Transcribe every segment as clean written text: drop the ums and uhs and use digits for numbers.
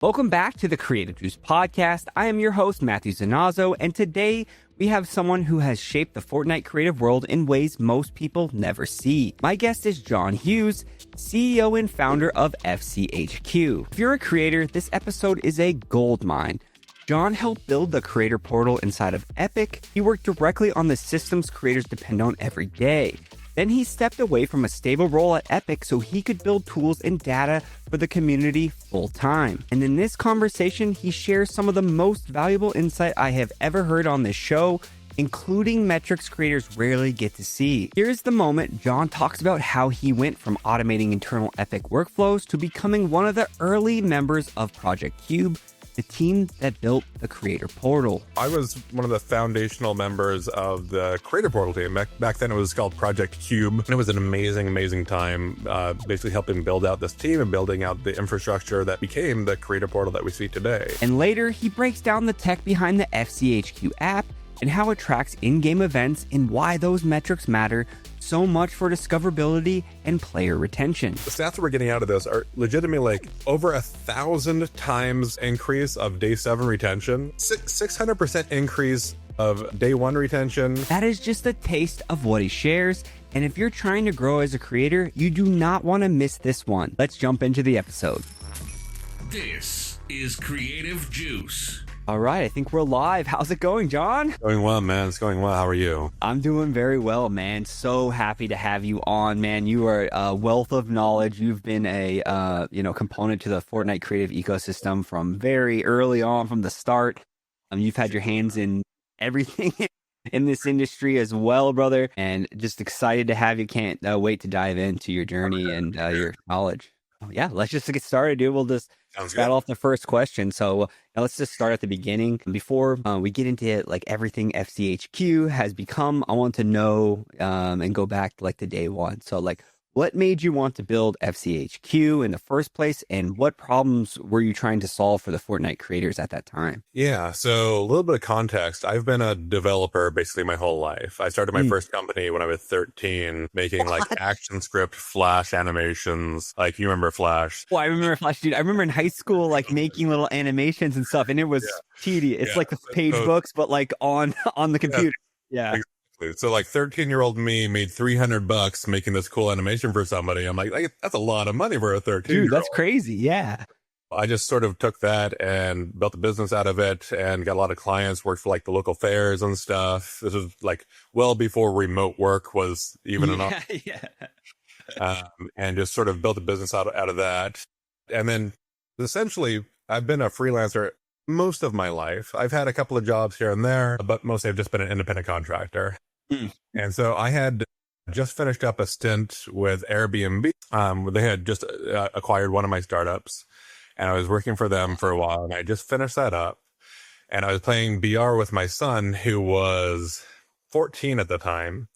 Welcome back to the Creative Juice Podcast. I am your host, Matthew Zanazzo, and today we have someone who has shaped the Fortnite creative world in ways most people never see. My guest is Jon Hughes, CEO and founder of FCHQ. If you're a creator, this episode is a goldmine. Jon helped build the creator portal inside of Epic. He worked directly on the systems creators depend on every day. Then he stepped away from a stable role at Epic so he could build tools and data for the community full time. And in this conversation, he shares some of the most valuable insight I have ever heard on this show, including metrics creators rarely get to see. Here's the moment Jon talks about how he went from automating internal Epic workflows to becoming one of the early members of Project Cube, the team that built the creator portal. I was one of the foundational members of the creator portal team. Back then it was called Project Cube. And it was an amazing time, basically helping build out this team and building out the infrastructure that became the creator portal that we see today. And later, he breaks down the tech behind the FCHQ app and how it tracks in-game events and why those metrics matter so much for discoverability and player retention. The stats that we're getting out of this are legitimately like over 1,000 times increase of day 7 retention, 600% increase of day 1 retention. That is just a taste of what he shares. And if you're trying to grow as a creator, you do not want to miss this one. Let's jump into the episode. This is Creative Juice. All right, I think we're live. How's it going, Jon? Going well, man. It's going well. How are you? I'm doing very well, man. So happy to have you on, man. You are a wealth of knowledge. You've been a component to the Fortnite creative ecosystem from very early on, from the start. You've had your hands in everything in this industry as well, brother. And just excited to have you. Can't wait to dive into your journey and your knowledge. Yeah, let's just get started, dude. We'll just start off the first question. So let's just start at the beginning. Before we get into it, like everything FCHQ has become, I want to know and go back to like the day one. So like, what made you want to build FCHQ in the first place, and what problems were you trying to solve for the Fortnite creators at that time? Yeah, so a little bit of context. I've been a developer basically my whole life. I started my first company when I was 13, making like action script Flash animations. Like, you remember Flash? Well, I remember Flash, dude. I remember in high school, like making little animations and stuff, and it was tedious. It's like the page books, but like on the computer. Yeah. So like 13-year-old me made $300 making this cool animation for somebody. I'm like, that's a lot of money for a 13-year-old. Dude, that's crazy. Yeah. I just sort of took that and built a business out of it and got a lot of clients, worked for like the local fairs and stuff. This was like well before remote work was even an option. And just sort of built a business out of that. And then essentially I've been a freelancer most of my life. I've had a couple of jobs here and there, but mostly I've just been an independent contractor. And so I had just finished up a stint with Airbnb. They had just acquired one of my startups, and I was working for them for a while, and I just finished that up. And I was playing BR with my son, who was 14 at the time.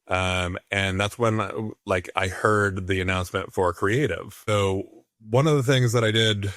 And that's when like I heard the announcement for creative. So one of the things that I did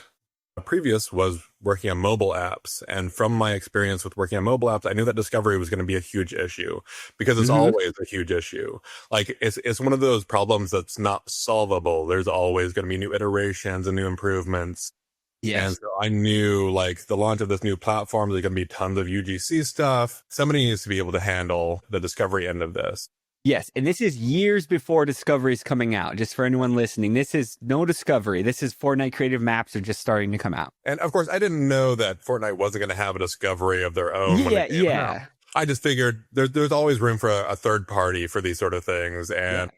previous was working on mobile apps. And from my experience with working on mobile apps, I knew that discovery was going to be a huge issue, because it's always a huge issue. Like it's one of those problems that's not solvable. There's always going to be new iterations and new improvements. Yes. And so I knew like the launch of this new platform, there's going to be tons of UGC stuff. Somebody needs to be able to handle the discovery end of this. Yes, and this is years before Discovery is coming out. Just for anyone listening, this is no Discovery. This is Fortnite creative maps are just starting to come out. And of course, I didn't know that Fortnite wasn't going to have a Discovery of their own. When it came out. I just figured there's always room for a third party for these sort of things, and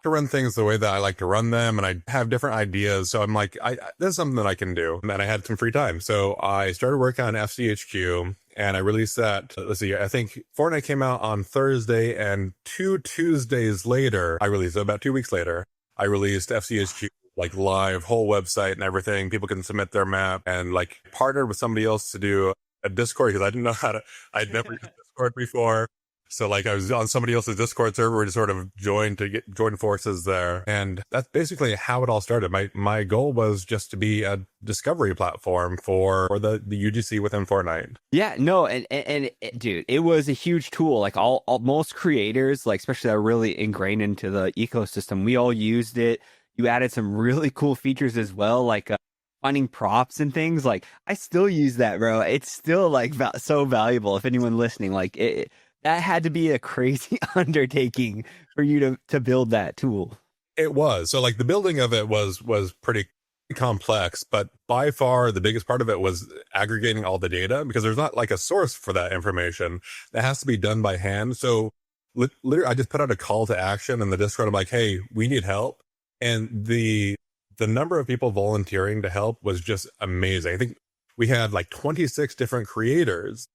to run things the way that I like to run them, and I have different ideas. So I'm like, this is something that I can do, and I had some free time. So I started working on FCHQ. And I released that, let's see, I think Fortnite came out on Thursday, and 2 Tuesdays later, about 2 weeks later, I released FCHQ, like live, whole website and everything. People can submit their map, and like partnered with somebody else to do a Discord, because I didn't know I'd never used Discord before. So like I was on somebody else's Discord server to sort of join forces there. And that's basically how it all started. My goal was just to be a discovery platform for the UGC within Fortnite. Yeah, no, and dude, it was a huge tool. Like most creators, like especially that are really ingrained into the ecosystem, we all used it. You added some really cool features as well, like finding props and things. Like I still use that, bro. It's still like so valuable. If anyone listening, like that had to be a crazy undertaking for you to build that tool. It was. So like the building of it was pretty complex, but by far the biggest part of it was aggregating all the data, because there's not like a source for that information. That has to be done by hand. So literally I just put out a call to action in the Discord. I'm like, hey, we need help. And the number of people volunteering to help was just amazing. I think we had like 26 different creators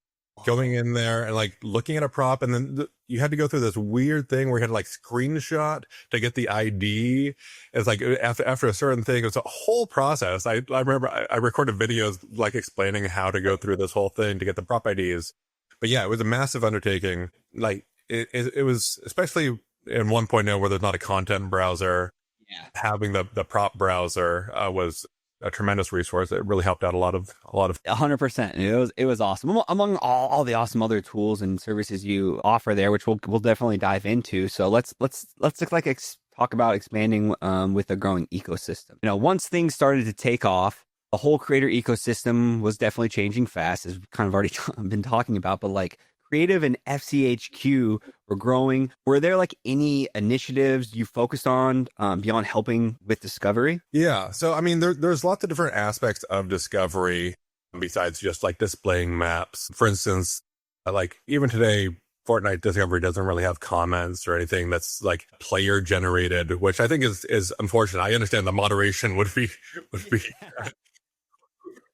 going in there and like looking at a prop, and then you had to go through this weird thing where you had to like screenshot to get the ID. It's like after a certain thing, it was a whole process. I remember I recorded videos like explaining how to go through this whole thing to get the prop IDs. But yeah, it was a massive undertaking. Like it was, especially in 1.0 where there's not a content browser. Yeah. Having the prop browser was a tremendous resource. It really helped out a lot of 100%. It was awesome. Among all the awesome other tools and services you offer there, which we'll definitely dive into. So let's talk about expanding with a growing ecosystem. You know, once things started to take off, the whole creator ecosystem was definitely changing fast, as we've kind of already been talking about. But like Creative and FCHQ were growing. Were there like any initiatives you focused on beyond helping with discovery? Yeah. So, I mean, there's lots of different aspects of discovery besides just like displaying maps. For instance, like even today, Fortnite Discovery doesn't really have comments or anything that's like player generated, which I think is unfortunate. I understand the moderation would be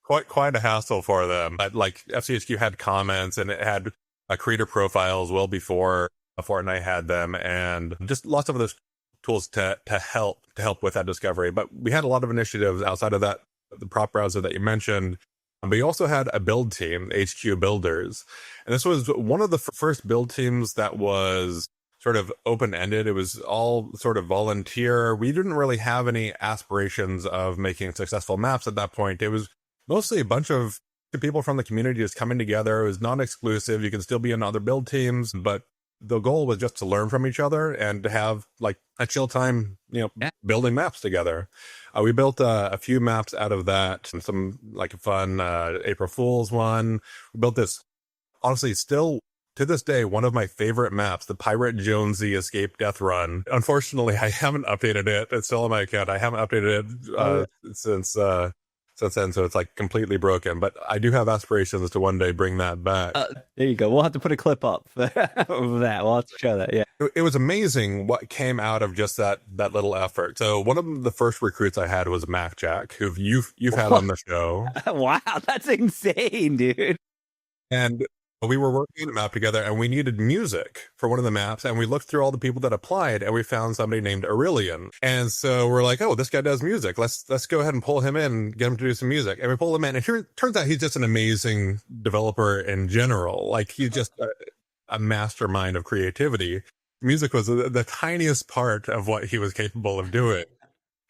quite a hassle for them. But like FCHQ had comments, and it had creator profiles well before Fortnite had them, and just lots of those tools to help with that discovery. But we had a lot of initiatives outside of that, the prop browser that you mentioned. But we also had a build team, HQ Builders. And this was one of the first build teams that was sort of open-ended. It was all sort of volunteer. We didn't really have any aspirations of making successful maps at that point. It was mostly a bunch of people from the community just coming together. It was non-exclusive. You can still be in other build teams, but the goal was just to learn from each other and to have like a chill time, building maps together. We built a few maps out of that, and some like a fun April Fool's one. We built this, honestly, still to this day, one of my favorite maps, the Pirate Jonesy Escape Death Run. Unfortunately, I haven't updated it. It's still on my account. I haven't updated it since then, so it's like completely broken. But I do have aspirations to one day bring that back. There you go. We'll have to put a clip up of that. We'll have to show that. Yeah, it was amazing what came out of just that little effort. So one of the first recruits I had was Mac Jack, who you've had on the show. Wow, that's insane, dude. And we were working on a map together, and we needed music for one of the maps, and we looked through all the people that applied, and we found somebody named Aurelian. And so we're like, oh, this guy does music. Let's go ahead and pull him in and get him to do some music. And we pull him in, and turns out he's just an amazing developer in general. Like, he's just a mastermind of creativity. Music was the tiniest part of what he was capable of doing.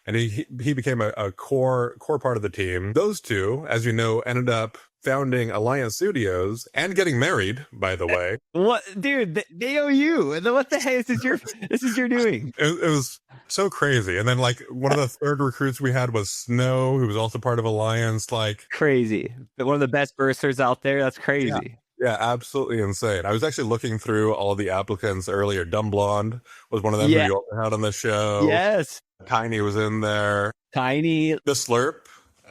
And he became a core part of the team. Those two, as you know, ended up founding Alliance Studios and getting married, by the way. What, dude? They owe you. What the heck is your doing? It was so crazy. And then like one of the third recruits we had was Snow, who was also part of Alliance. Like crazy. One of the best bursters out there. That's crazy. Yeah, absolutely insane. I was actually looking through all the applicants earlier. Dumb Blonde was one of them who you also had on the show. Yes. Tiny was in there. Tiny. The Slurp.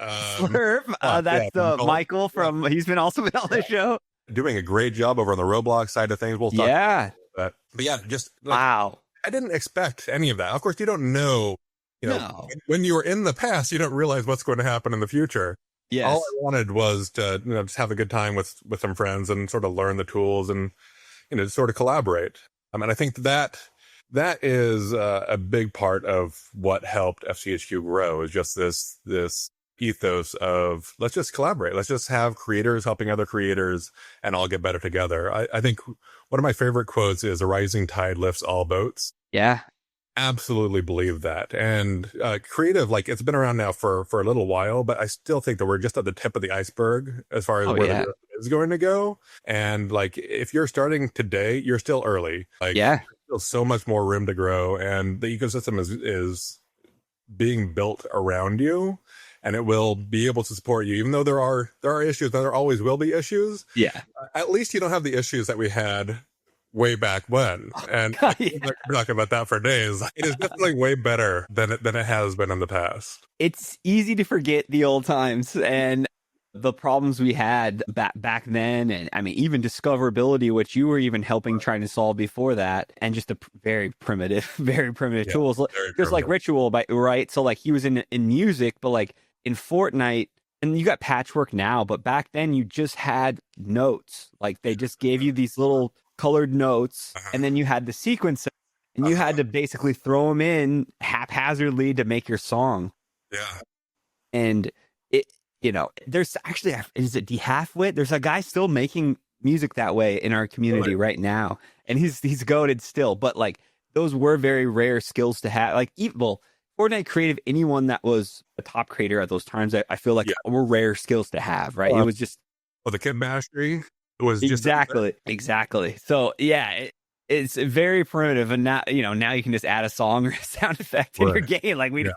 That's Michael from. He's also been on the show. Doing a great job over on the Roblox side of things. We'll talk about that. But yeah, just wow. I didn't expect any of that. Of course, you don't know. When you were in the past, you don't realize what's going to happen in the future. Yes. All I wanted was to just have a good time with some friends and sort of learn the tools and sort of collaborate. I mean, I think that is a big part of what helped FCHQ grow, is just this ethos of let's just collaborate. Let's just have creators helping other creators and all get better together. I think one of my favorite quotes is "A rising tide lifts all boats." Yeah. Absolutely believe that. And creative, like, it's been around now for a little while, but I still think that we're just at the tip of the iceberg as far as where the growth is going to go. And like, if you're starting today, you're still early. Like, there's still so much more room to grow, and the ecosystem is being built around you. and it will be able to support you, even though there are issues, and there always will be issues. Yeah. At least you don't have the issues that we had way back when. And we're talking about that for days. It is definitely way better than it has been in the past. It's easy to forget the old times and the problems we had back then. And I mean, even discoverability, which you were even helping trying to solve before that. And just the very primitive tools, just like Ritual, right? So like he was in music, but like in Fortnite, and you got patchwork now, but back then you just had notes. Like they just gave you these little colored notes, and then you had the sequencer, and you had to basically throw them in haphazardly to make your song. Yeah. And it, there's actually, is it Halfwit? There's a guy still making music that way in our community right now, and he's goated still. But like those were very rare skills to have. Like Fortnite Creative, anyone that was a top creator at those times, I feel like were rare skills to have, right? It was just the kit mastery was just exactly. So yeah, it's very primitive, and now now you can just add a song or a sound effect in your game. Like we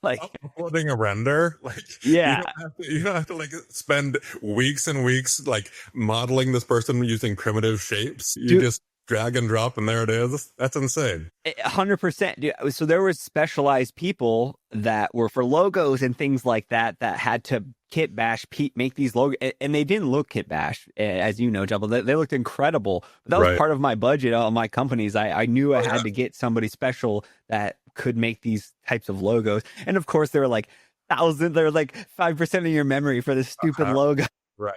like uploading a render. Like you don't have to like spend weeks and weeks like modeling this person using primitive shapes. You just drag and drop, and there it is. That's insane. 100%. So there was specialized people that were for logos and things like that had to kit bash, make these logos, and they didn't look kit bash, as you know, Jumbo. They looked incredible. But that was part of my budget on my companies. I knew I had to get somebody special that could make these types of logos, and of course, they were like thousands. They're like 5% of your memory for this stupid logo. Right.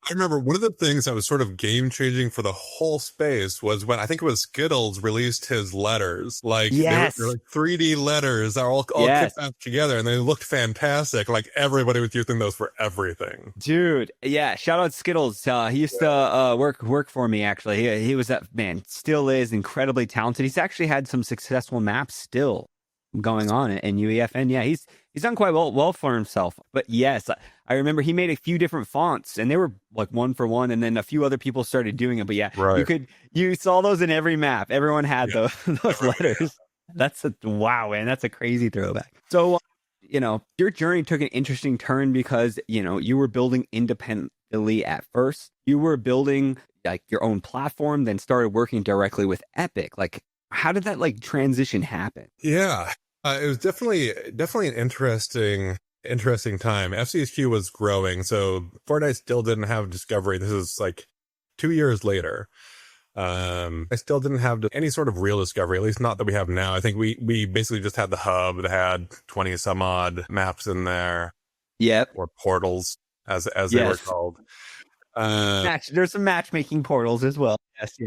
I remember one of the things that was sort of game changing for the whole space was when I think it was Skittles released his letters. Like, they were like 3D letters that are all kit back together, and they looked fantastic. Like everybody was using those for everything. Dude, yeah. Shout out Skittles. He used to work for me actually. He was that man. Still is incredibly talented. He's actually had some successful maps still going on in UEFN. Yeah, he's done quite well for himself. But yes, I remember he made a few different fonts, and they were like one for one, and then a few other people started doing it. But yeah, you saw those in every map. Everyone had those letters. That's wow, man. That's a crazy throwback. So, your journey took an interesting turn because, you were building independently at first. You were building like your own platform, then started working directly with Epic. Like, how did that like transition happen? Yeah. It was definitely an interesting time. FCHQ was growing, so Fortnite still didn't have discovery. This is like 2 years later. I still didn't have any sort of real discovery, at least not that we have now. I think we basically just had the hub that had 20 some odd maps in there. Yep. Or portals, as they were called. There's some matchmaking portals as well. Yes.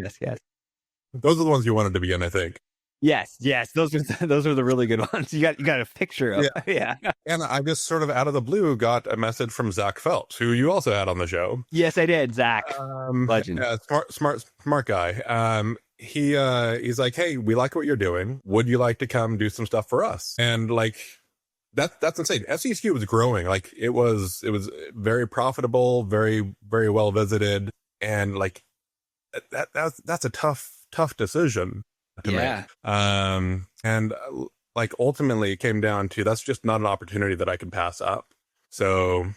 Those are the ones you wanted to be in, I think. Yes. Those are the really good ones. You got a picture of. Yeah. And I just sort of out of the blue got a message from Zach Phelps, who you also had on the show. Yes, I did. Zach, legend. Yeah, smart guy. He's like, hey, we like what you're doing. Would you like to come do some stuff for us? And like, that's insane. FCHQ was growing. Like it was very profitable, very, very well visited. And like that's a tough decision to make. And like ultimately it came down to that's just not an opportunity that I could pass up. So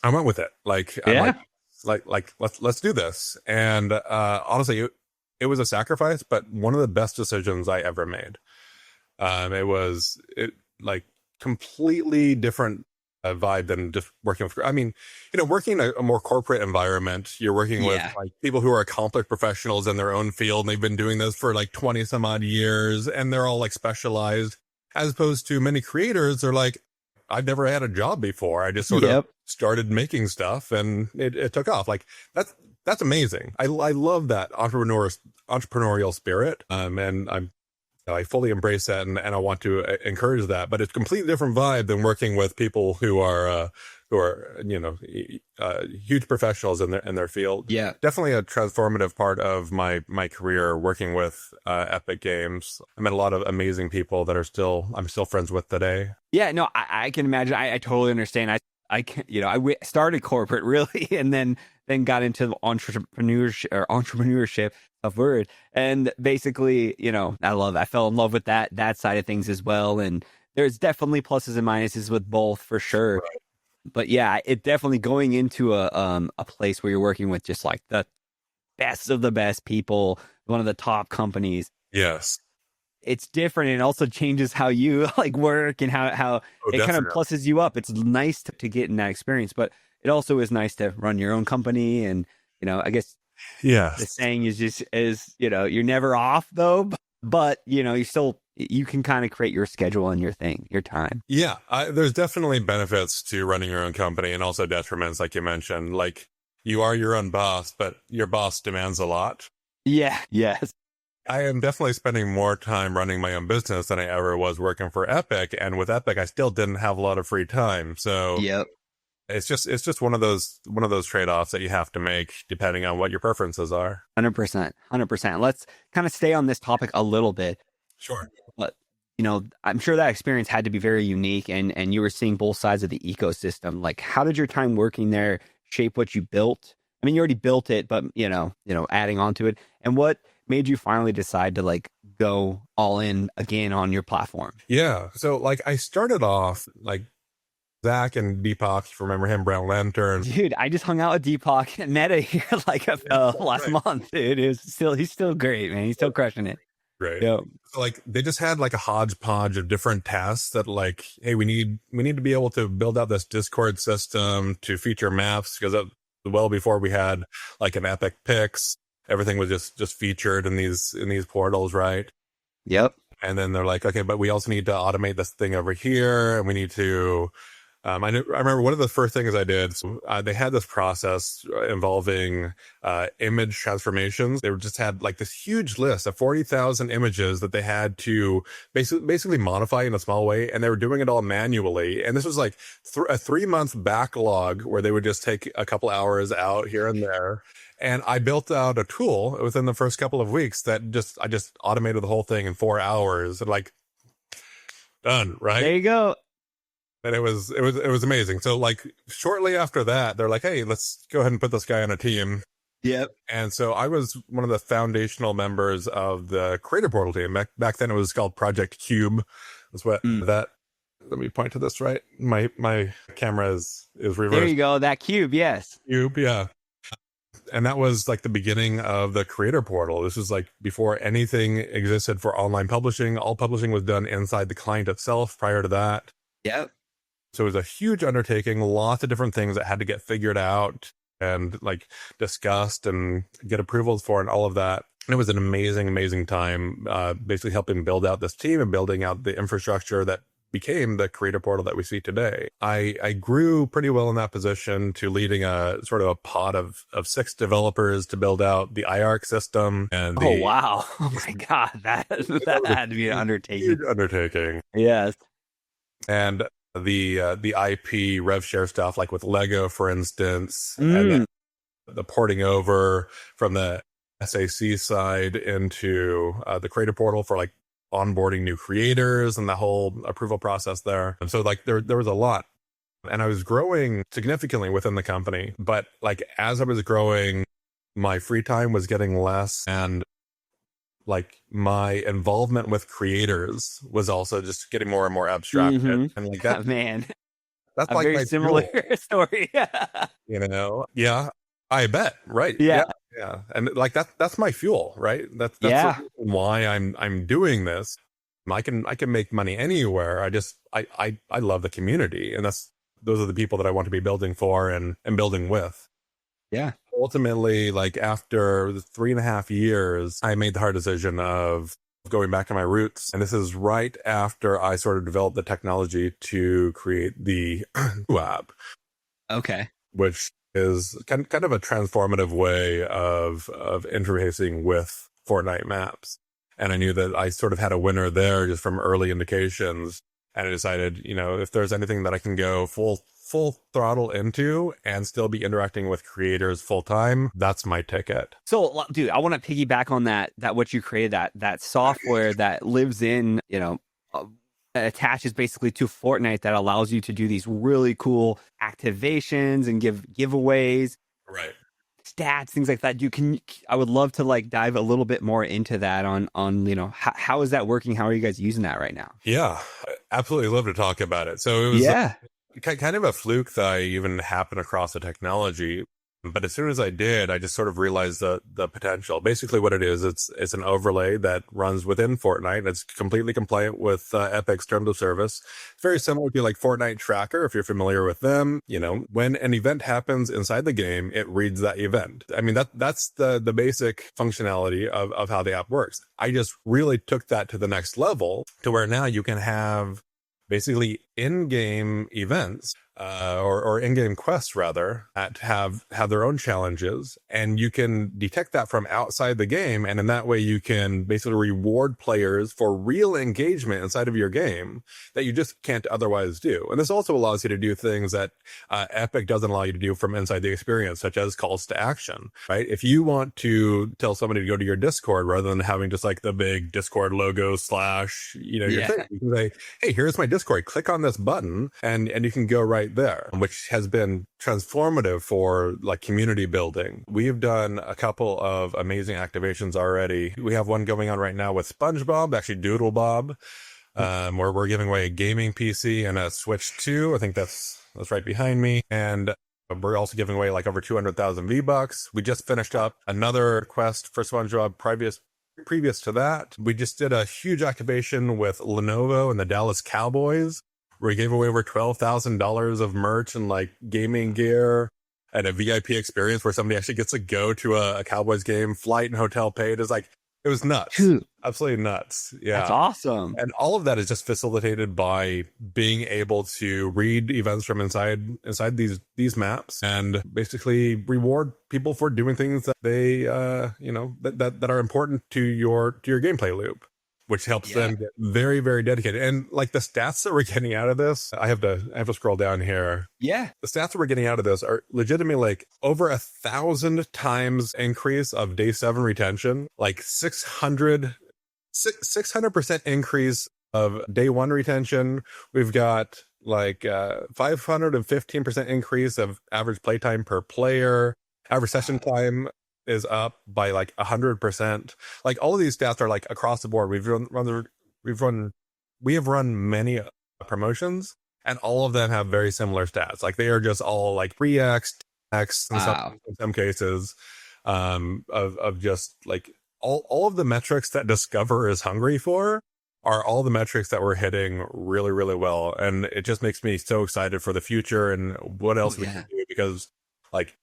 I went with it. Like, I'm like let's do this. And honestly, it was a sacrifice, but one of the best decisions I ever made. It was like completely different vibe than just working with, I mean, working in a more corporate environment, you're working with like people who are accomplished professionals in their own field. And they've been doing this for like 20 some odd years, and they're all like specialized, as opposed to many creators. They're like, I've never had a job before. I just sort of started making stuff, and it took off. Like that's amazing. I love that entrepreneurial spirit. And I fully embrace that, and I want to encourage that. But it's a completely different vibe than working with people who are huge professionals in their field. Yeah, definitely a transformative part of my career working with Epic Games. I met a lot of amazing people that I'm still friends with today. Yeah, no, I can imagine. I totally understand. I started corporate really, and then got into entrepreneurship of word, and basically, I fell in love with that side of things as well, and there's definitely pluses and minuses with both for sure. Right. But yeah, it definitely going into a place where you're working with just like the best of the best people, one of the top companies. Yes. It's different, and it also changes how you like work and how it kind of pluses you up. It's nice to get in that experience, but it also is nice to run your own company. And, I guess the saying is you're never off though, but you can kind of create your schedule and your thing, your time. Yeah. There's definitely benefits to running your own company and also detriments, like you mentioned. Like, you are your own boss, but your boss demands a lot. Yeah. Yes. I am definitely spending more time running my own business than I ever was working for Epic. And with Epic, I still didn't have a lot of free time. So yep. It's just one of those trade-offs that you have to make depending on what your preferences are. 100%. Let's kind of stay on this topic a little bit. Sure. But, I'm sure that experience had to be very unique, and you were seeing both sides of the ecosystem. Like, how did your time working there shape what you built? I mean, you already built it, but, adding on to it. And what made you finally decide to like go all in again on your platform? Yeah. So like I started off like Zach and Deepak, if you remember him, Brown Lantern. Dude, I just hung out with Deepak at Meta here like last month. Dude, he's still great, man. He's still crushing it. Great. Yeah. So like they just had like a hodgepodge of different tasks that like, hey, we need to be able to build out this Discord system to feature maps, because well before we had like an Epic Pix, everything was just featured in these portals, right? Yep. And then they're like, okay, but we also need to automate this thing over here, and we need to. I remember one of the first things I did. So, they had this process involving image transformations. They just had like this huge list of 40,000 images that they had to basically modify in a small way, and they were doing it all manually. And this was like a 3-month backlog where they would just take a couple hours out here and there. And I built out a tool within the first couple of weeks that I just automated the whole thing in 4 hours, and like done, right? There you go. And it was amazing. So like shortly after that, they're like, hey, let's go ahead and put this guy on a team. Yep. And so I was one of the foundational members of the Creator Portal team. Back then it was called Project Cube. That's what that. Let me point to this, right? My camera is reversed. There you go. That cube. Yes. Cube. Yeah. And that was like the beginning of the Creator Portal. This was like before anything existed for online publishing. All publishing was done inside the client itself prior to that. Yep. So it was a huge undertaking, lots of different things that had to get figured out and like discussed and get approvals for and all of that. And it was an amazing, amazing time, basically helping build out this team and building out the infrastructure that became the Creator Portal that we see today. I grew pretty well in that position to leading a sort of a pod of 6 developers to build out the IARC system. And oh, wow. Oh my God. That had to be an undertaking. Huge undertaking. Yes. And the IP rev share stuff, like with Lego, for instance, and then the porting over from the SAC side into the Creator Portal for like onboarding new creators and the whole approval process there. And so like there was a lot, and I was growing significantly within the company, but like as I was growing, my free time was getting less, and like my involvement with creators was also just getting more and more abstracted. And like that, man, that's a like very similar story. Yeah, I bet. Right. Yeah. And like that's my fuel, right? That's the reason why I'm doing this. I can make money anywhere. I love the community, and those are the people that I want to be building for and building with. Yeah. Ultimately, like after 3.5 years, I made the hard decision of going back to my roots. And this is right after I sort of developed the technology to create the app. Okay. Which is kind of a transformative way of interfacing with Fortnite maps. And I knew that I sort of had a winner there just from early indications. And I decided, if there's anything that I can go full throttle into and still be interacting with creators full time, that's my ticket. So, dude, I want to piggyback on that what you created, that software that lives in, that attaches basically to Fortnite, that allows you to do these really cool activations and give giveaways, right? Stats, things like that. I would love to like dive a little bit more into that on how is that working? How are you guys using that right now? Yeah. Absolutely love to talk about it. So it was kind of a fluke that I even happened across the technology. But as soon as I did, I just sort of realized the potential. Basically what it is, it's an overlay that runs within Fortnite, and it's completely compliant with Epic's terms of service. It's very similar to like Fortnite Tracker, if you're familiar with them. You know, when an event happens inside the game, it reads that event. I mean, that's the basic functionality of how the app works. I just really took that to the next level to where now you can have basically in-game events or in-game quests rather that have their own challenges, and you can detect that from outside the game, and in that way you can basically reward players for real engagement inside of your game that you just can't otherwise do. And this also allows you to do things that Epic doesn't allow you to do from inside the experience, such as calls to action, right? If you want to tell somebody to go to your Discord rather than having just like the big Discord logo / your thing, you can say, hey, here's my Discord, click on this button and you can go right there, which has been transformative for like community building. We've done a couple of amazing activations already. We have one going on right now with SpongeBob, actually Doodle Bob, where we're giving away a gaming PC and a Switch 2. I think that's right behind me. And we're also giving away like over 200,000 V-Bucks. We just finished up another quest for SpongeBob previous to that. We just did a huge activation with Lenovo and the Dallas Cowboys, where we gave away over $12,000 of merch and like gaming gear and a VIP experience where somebody actually gets to go to a Cowboys game, flight and hotel paid. It was nuts. Absolutely nuts. Yeah. That's awesome. And all of that is just facilitated by being able to read events from inside these maps and basically reward people for doing things that they that are important to your gameplay loop, which helps them get very, very dedicated. And like the stats that we're getting out of this, I have to scroll down here. Yeah. The stats that we're getting out of this are legitimately like over 1,000 times increase of day 7 retention, like 600% increase of day 1 retention. We've got like 515% increase of average playtime per player. Average session time is up by like 100%. Like all of these stats are like across the board. We have run many promotions, and all of them have very similar stats. Like they are just all like 3x, x in some cases, of just like all of the metrics that Discover is hungry for are all the metrics that we're hitting really, really well. And it just makes me so excited for the future and what else we can do, because like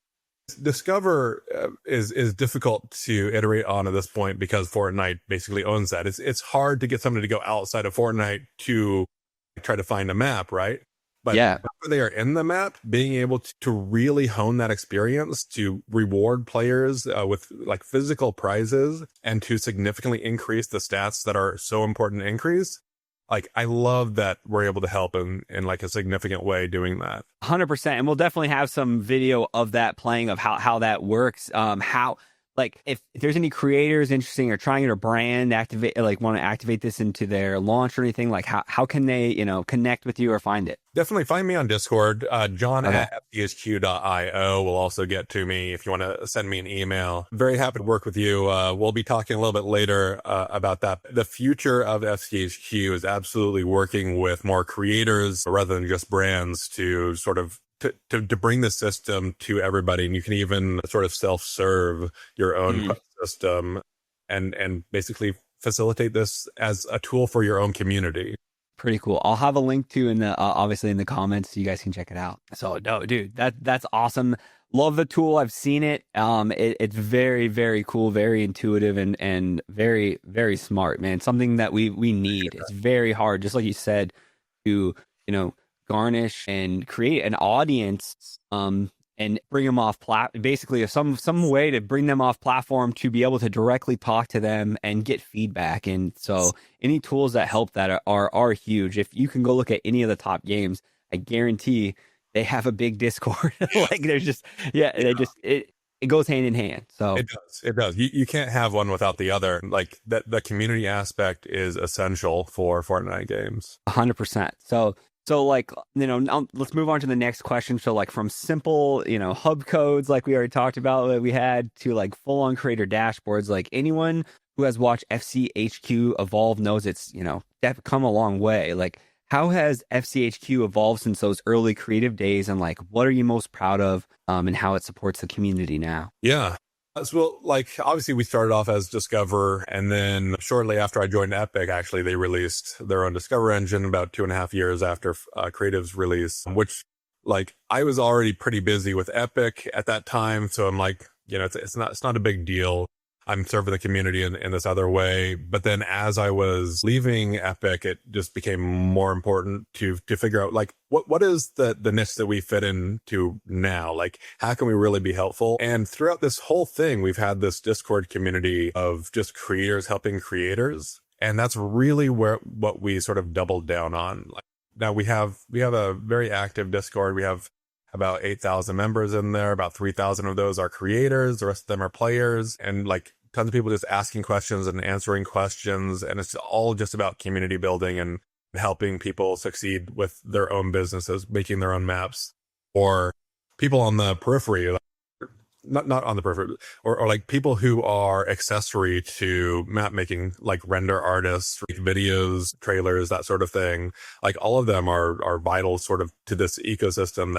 Discover is difficult to iterate on at this point because Fortnite basically owns that. It's hard to get somebody to go outside of Fortnite to try to find a map, right? But after they are in the map, being able to really hone that experience, to reward players with like physical prizes and to significantly increase the stats that are so important to increase. Like, I love that we're able to help in like a significant way doing that. 100%. And we'll definitely have some video of that playing, of how that works. Like if there's any creators interesting or trying to brand activate, like want to activate this into their launch or anything, like how can they, connect with you or find it? Definitely find me on Discord. John at FCHQ.io will also get to me if you want to send me an email. Very happy to work with you. We'll be talking a little bit later about that. The future of FCHQ is absolutely working with more creators rather than just brands to sort of to bring the system to everybody. And you can even sort of self-serve your own system and basically facilitate this as a tool for your own community. Pretty cool. I'll have a link to obviously in the comments so you guys can check it out. So no, dude, that's awesome. Love the tool. I've seen it. It's very, very cool, very intuitive and very, very smart, man. Something that we need. It's very hard, just like you said, to, garnish and create an audience and bring them off basically some way to bring them off platform to be able to directly talk to them and get feedback. And so any tools that help that are huge. If you can go look at any of the top games, I guarantee they have a big Discord. Like there's just it goes hand in hand. So it does. You can't have one without the other. Like that, the community aspect is essential for Fortnite games. 100%. So like, now let's move on to the next question. So like from simple, hub codes, like we already talked about, that we had, to like full on creator dashboards, like anyone who has watched FCHQ evolve knows it's, come a long way. Like how has FCHQ evolved since those early creative days, and like what are you most proud of and how it supports the community now? Yeah. So, like, obviously we started off as Discover, and then shortly after I joined Epic, actually, they released their own Discover engine about 2.5 years after Creative's release, which, like, I was already pretty busy with Epic at that time. So I'm like, it's not a big deal. I'm serving the community in this other way. But then as I was leaving Epic, it just became more important to figure out, like, what is the niche that we fit into now? Like, how can we really be helpful? And throughout this whole thing, we've had this Discord community of just creators helping creators. And that's really what we sort of doubled down on. Like, now we have a very active Discord. We have about 8,000 members in there. About 3,000 of those are creators. The rest of them are players. And like, tons of people just asking questions and answering questions. And it's all just about community building and helping people succeed with their own businesses, making their own maps, or people on the periphery, not on the periphery, or like people who are accessory to map making, like render artists, videos, trailers, that sort of thing. Like all of them are vital sort of to this ecosystem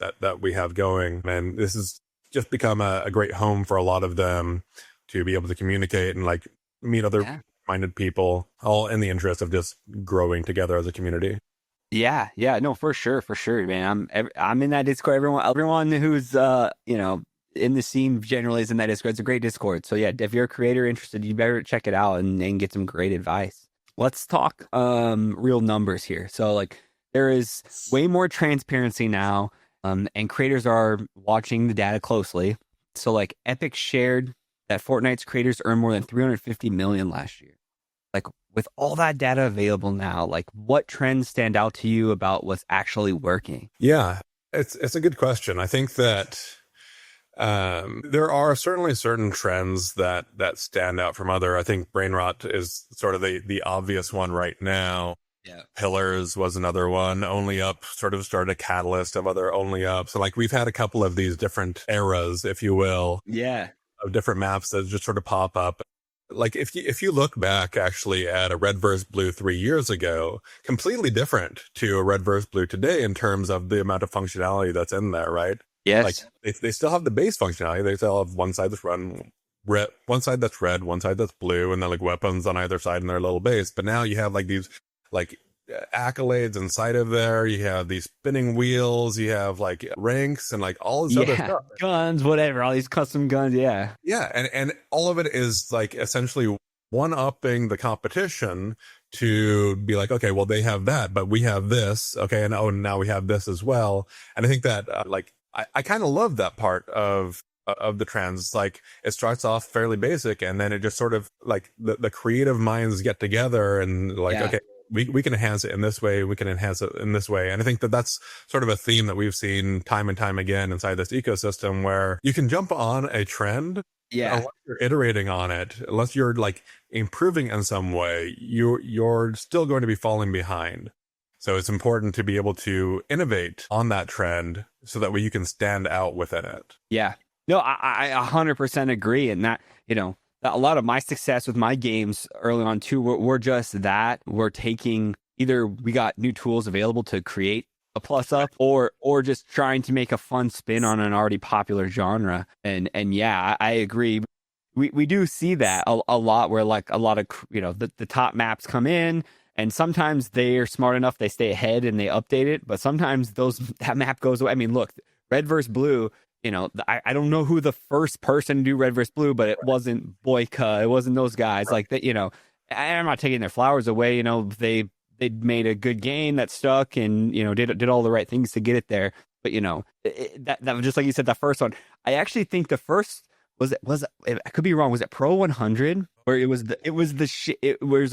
that we have going. And this has just become a great home for a lot of them to be able to communicate and like meet other minded people, all in the interest of just growing together as a community. Yeah, no, for sure, man. I'm in that Discord. Everyone who's in the scene generally is in that Discord. It's a great Discord. So yeah, if you're a creator interested, you better check it out and get some great advice. Let's talk real numbers here. So like there is way more transparency now, and creators are watching the data closely. So like Epic shared that Fortnite's creators earned more than 350 million last year. Like with all that data available now, like what trends stand out to you about what's actually working? Yeah, it's a good question. I think that there are certainly certain trends that stand out from other. I think brain rot is sort of the obvious one right now. Yeah. Pillars was another one. Only Up sort of started a catalyst of other Only Up. So like we've had a couple of these different eras, if you will. Yeah. Of different maps that just sort of pop up. Like if you look back actually at a Red vs. Blue 3 years ago, completely different to a Red vs. Blue today in terms of the amount of functionality that's in there, right? Yes. Like they still have the base functionality. They still have one side that's red, one side that's red, one side that's blue, and then like weapons on either side in their little base. But now you have like these like accolades inside of there. You have these spinning wheels. You have like ranks and like all this other stuff. Guns, whatever, all these custom guns. Yeah. And all of it is like essentially one-upping the competition to be like, okay, well, they have that, but we have this. Okay. And now we have this as well. And I think that I kind of love that part of the trends. Like it starts off fairly basic and then it just sort of like the creative minds get together and like, okay, we can enhance it in this way. We can enhance it in this way. And I think that that's sort of a theme that we've seen time and time again inside this ecosystem where you can jump on a trend. Yeah. Unless you're iterating on it, unless you're like improving in some way, you're still going to be falling behind. So it's important to be able to innovate on that trend so that way you can stand out within it. Yeah. No, I 100% agree. And that, a lot of my success with my games early on too, we're just that. We're taking either we got new tools available to create a plus up or just trying to make a fun spin on an already popular genre. And yeah, I agree. We do see that a lot where like a lot of, the top maps come in and sometimes they are smart enough. They stay ahead and they update it. But sometimes that map goes away. I mean, look, Red vs. Blue, I don't know who the first person to do Red vs. Blue, but it wasn't Boyka. It wasn't those guys like that, I'm not taking their flowers away. They made a good game that stuck and, did all the right things to get it there. But, that was just like you said, the first one, I actually think the first I could be wrong. Was it Pro 100 where it was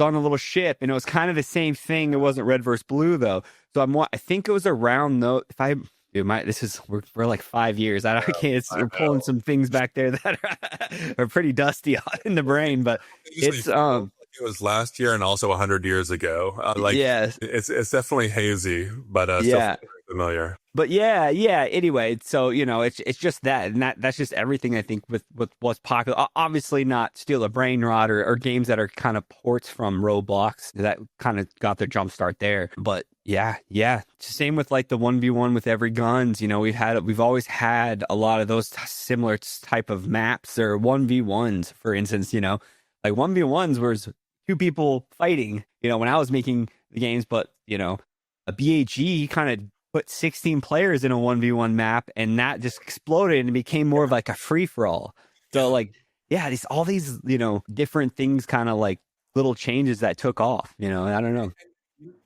on a little ship and it was kind of the same thing. It wasn't Red vs. Blue though. So I think it was around though. We're like 5 years. We're pulling some things back there that are pretty dusty in the brain, but it's it was last year and also 100 years ago. Yes, it's definitely hazy, but still familiar. But yeah. Anyway, so it's just that, and that's just everything I think with what's popular. Obviously, not Steal a Brain Rot or games that are kind of ports from Roblox that kind of got their jump start there, but Yeah, yeah. Same with like the 1v1 with every guns. We've always had a lot of those similar type of maps or 1v1s, for instance. Like 1v1s was two people fighting. When I was making the games, but a BAG kind of put 16 players in a 1v1 map, and that just exploded and became more of like a free for all. So like, yeah, all these different things, kind of like little changes that took off. I don't know.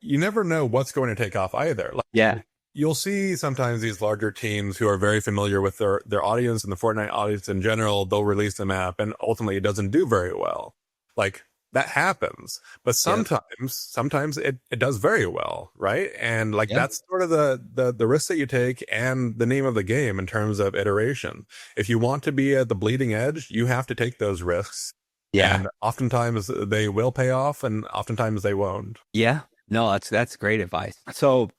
You never know what's going to take off either. Like, Yeah. You'll see sometimes these larger teams who are very familiar with their audience and the Fortnite audience in general, they'll release the map and ultimately it doesn't do very well. Like that happens, but sometimes it does very well. Right. And like, that's sort of the risk that you take and the name of the game in terms of iteration. If you want to be at the bleeding edge, you have to take those risks. Yeah. And oftentimes they will pay off and oftentimes they won't. Yeah. No, that's great advice. So,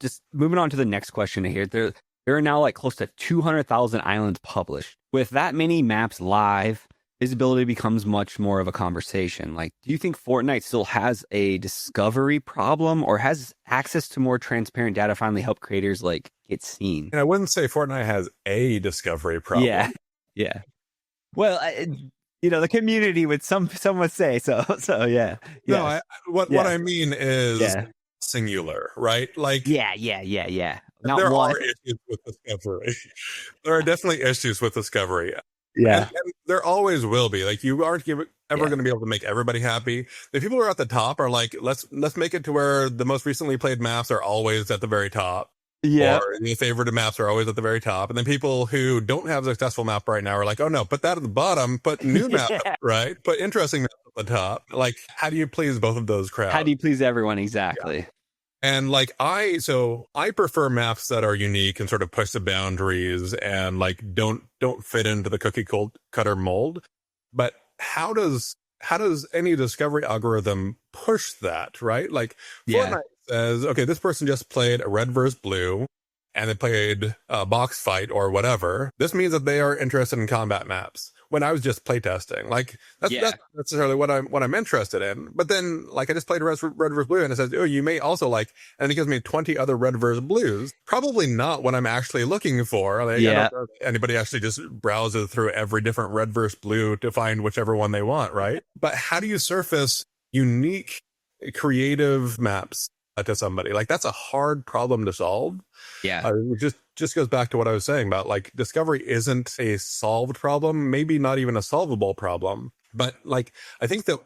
just moving on to the next question here. There are now like close to 200,000 islands published. With that many maps live, visibility becomes much more of a conversation. Like, do you think Fortnite still has a discovery problem, or has access to more transparent data finally helped creators like get seen? And I wouldn't say Fortnite has a discovery problem. Yeah. Yeah. Well, the community would some would say so yeah. No, what I mean is singular, right? Like yeah. Not there one. are issues with discovery. There are definitely issues with discovery. Yeah, and there always will be. Like you aren't ever going to be able to make everybody happy. The people who are at the top are like, let's make it to where the most recently played maps are always at the very top. Yeah. Or the favorite maps are always at the very top. And then people who don't have a successful map right now are like, oh no, put that at the bottom, put new map, right? Put interesting map at the top. Like, how do you please both of those crowds? How do you please everyone? Exactly. Yeah. And like, I prefer maps that are unique and sort of push the boundaries and like, don't fit into the cookie cutter mold. But how does any discovery algorithm push that, right? Like Fortnite says, okay, this person just played a red versus blue and they played a box fight or whatever. This means that they are interested in combat maps. When I was just playtesting, like that's not necessarily what I'm interested in. But then, like, I just played red versus blue, and it says, "Oh, you may also like," and it gives me 20 other red versus blues. Probably not what I'm actually looking for. Like, I don't know if anybody actually just browses through every different red versus blue to find whichever one they want, right? But how do you surface unique, creative maps to somebody? Like that's a hard problem to solve. Yeah. Just goes back to what I was saying about like discovery isn't a solved problem, maybe not even a solvable problem. But like, I think that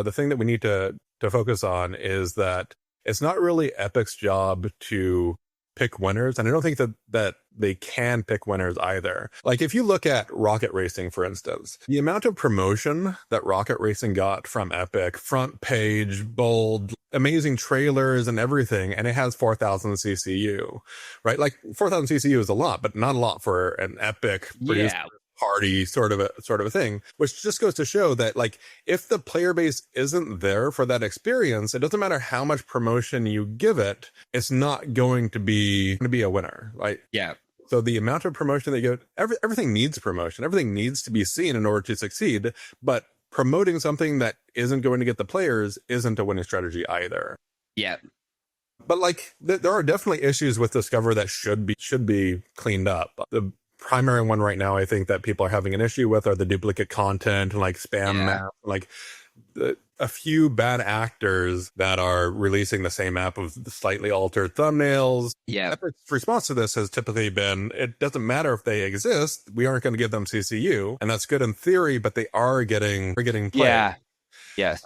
the thing that we need to focus on is that it's not really Epic's job to pick winners. And I don't think that they can pick winners either. Like if you look at Rocket Racing, for instance, the amount of promotion that Rocket Racing got from Epic, front page, bold, amazing trailers and everything, and it has 4,000 CCU, right? Like 4,000 CCU is a lot, but not a lot for an Epic produced party sort of a thing, which just goes to show that like if the player base isn't there for that experience, it doesn't matter how much promotion you give it, it's not going to be a winner, right? Yeah. So the amount of promotion that you give, everything needs promotion, everything needs to be seen in order to succeed, but promoting something that isn't going to get the players isn't a winning strategy either. Yeah. But like there are definitely issues with Discover that should be cleaned up. The primary one right now I think that people are having an issue with are the duplicate content and like spam map, like a few bad actors that are releasing the same map with slightly altered thumbnails. Yeah. Epic's response to this has typically been, it doesn't matter if they exist, we aren't going to give them CCU, and that's good in theory, but they are getting played. Yeah. Yes.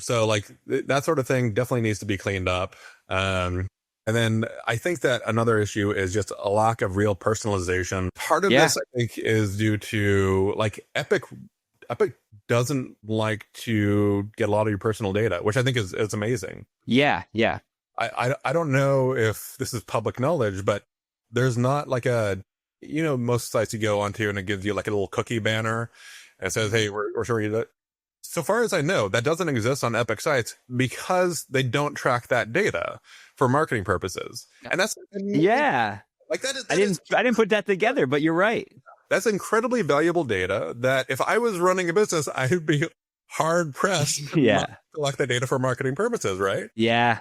So like that sort of thing definitely needs to be cleaned up. And then I think that another issue is just a lack of real personalization. Part of this, I think, is due to like Epic doesn't like to get a lot of your personal data, which I think is amazing. Yeah. Yeah. I don't know if this is public knowledge, but there's not like most sites you go onto and it gives you like a little cookie banner and it says, hey, we're showing you that. So far as I know, that doesn't exist on Epic sites because they don't track that data for marketing purposes. And that's like that is, I didn't put that together, but you're right. That's incredibly valuable data that if I was running a business, I would be hard pressed to collect that data for marketing purposes, right? Yeah.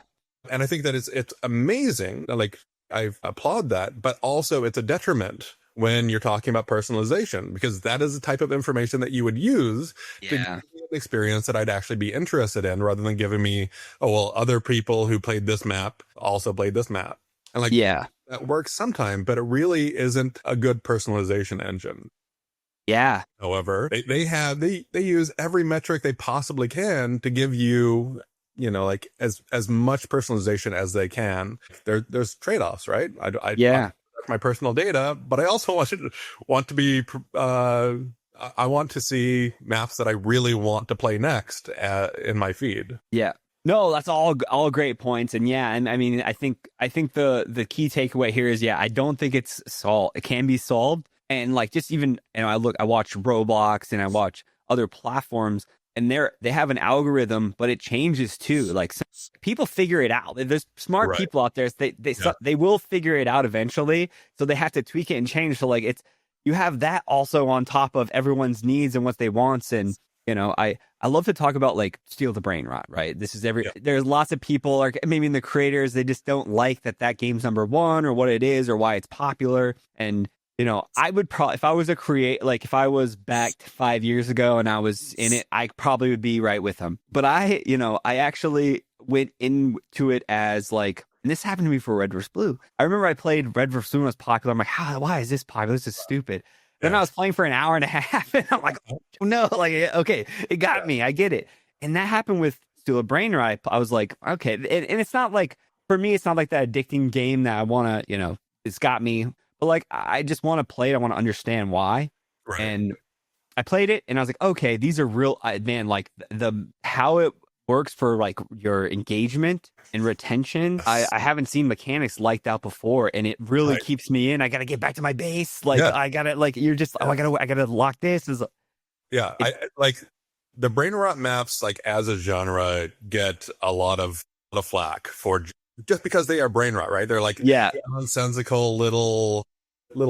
And I think that it's amazing. Like, I applaud that, but also it's a detriment when you're talking about personalization, because that is the type of information that you would use to give me an experience that I'd actually be interested in, rather than giving me, oh, well, other people who played this map also played this map. And like, that works sometime, but it really isn't a good personalization engine. Yeah. However, they use every metric they possibly can to give you, like as much personalization as they can. There's trade-offs, right? I my personal data, but I also want to be, I want to see maps that I really want to play next in my feed. Yeah. No, that's all great points. And and I mean, I think the key takeaway here is, I don't think it's solved. It can be solved. And like, just even, I watch Roblox and I watch other platforms, and they have an algorithm, but it changes too. Like, people figure it out. There's smart people out there. They will figure it out eventually. So they have to tweak it and change. So like, you have that also on top of everyone's needs and what they want. And I love to talk about like steal the brain rot, right? This is there's lots of people, like maybe in the creators, they just don't like that game's number one, or what it is, or why it's popular. And I would probably, if I was if I was backed 5 years ago and I was in it, I probably would be right with them. But I actually went into it as like, and this happened to me for Red vs. Blue. I remember I played Red vs. Blue when it was popular. I'm like, why is this popular? This is stupid. Then I was playing for an hour and a half, and I'm like, oh, no, like, okay, it got me. I get it. And that happened with Steal a Brain Rot. I was like, okay. And it's not like, for me, it's not like that addicting game that I want to, it's got me. But like, I just want to play it. I want to understand why. Right. And I played it, and I was like, okay, these are real, man, like how it works for like your engagement and retention. I haven't seen mechanics like that before, and it really keeps me in. I got to get back to my base. Like, I got to, like, you're just, I got to lock this. I like the brain rot maps, like as a genre, get a lot of flack for just because they are brain rot, right? They're like nonsensical little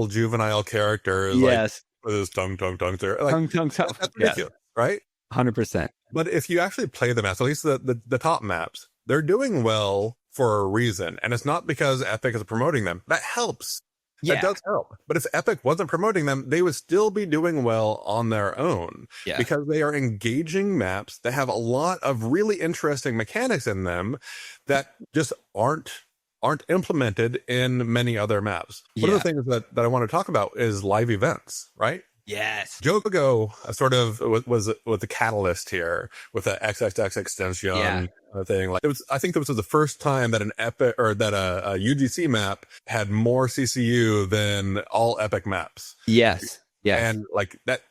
juvenile characters, like with his tongue. They're like, tongue. That's ridiculous, right? 100%. But if you actually play the maps, at least the top maps, they're doing well for a reason, and it's not because Epic is promoting them. That helps. Yeah. That does help. But if Epic wasn't promoting them, they would still be doing well on their own, because they are engaging maps that have a lot of really interesting mechanics in them that just aren't implemented in many other maps. One of the things that I want to talk about is live events, right? Yes. Jogo sort of was the catalyst here with the XXX extension thing. Like, I think this was the first time that an Epic, or that a UGC map had more CCU than all Epic maps. Yes. And like that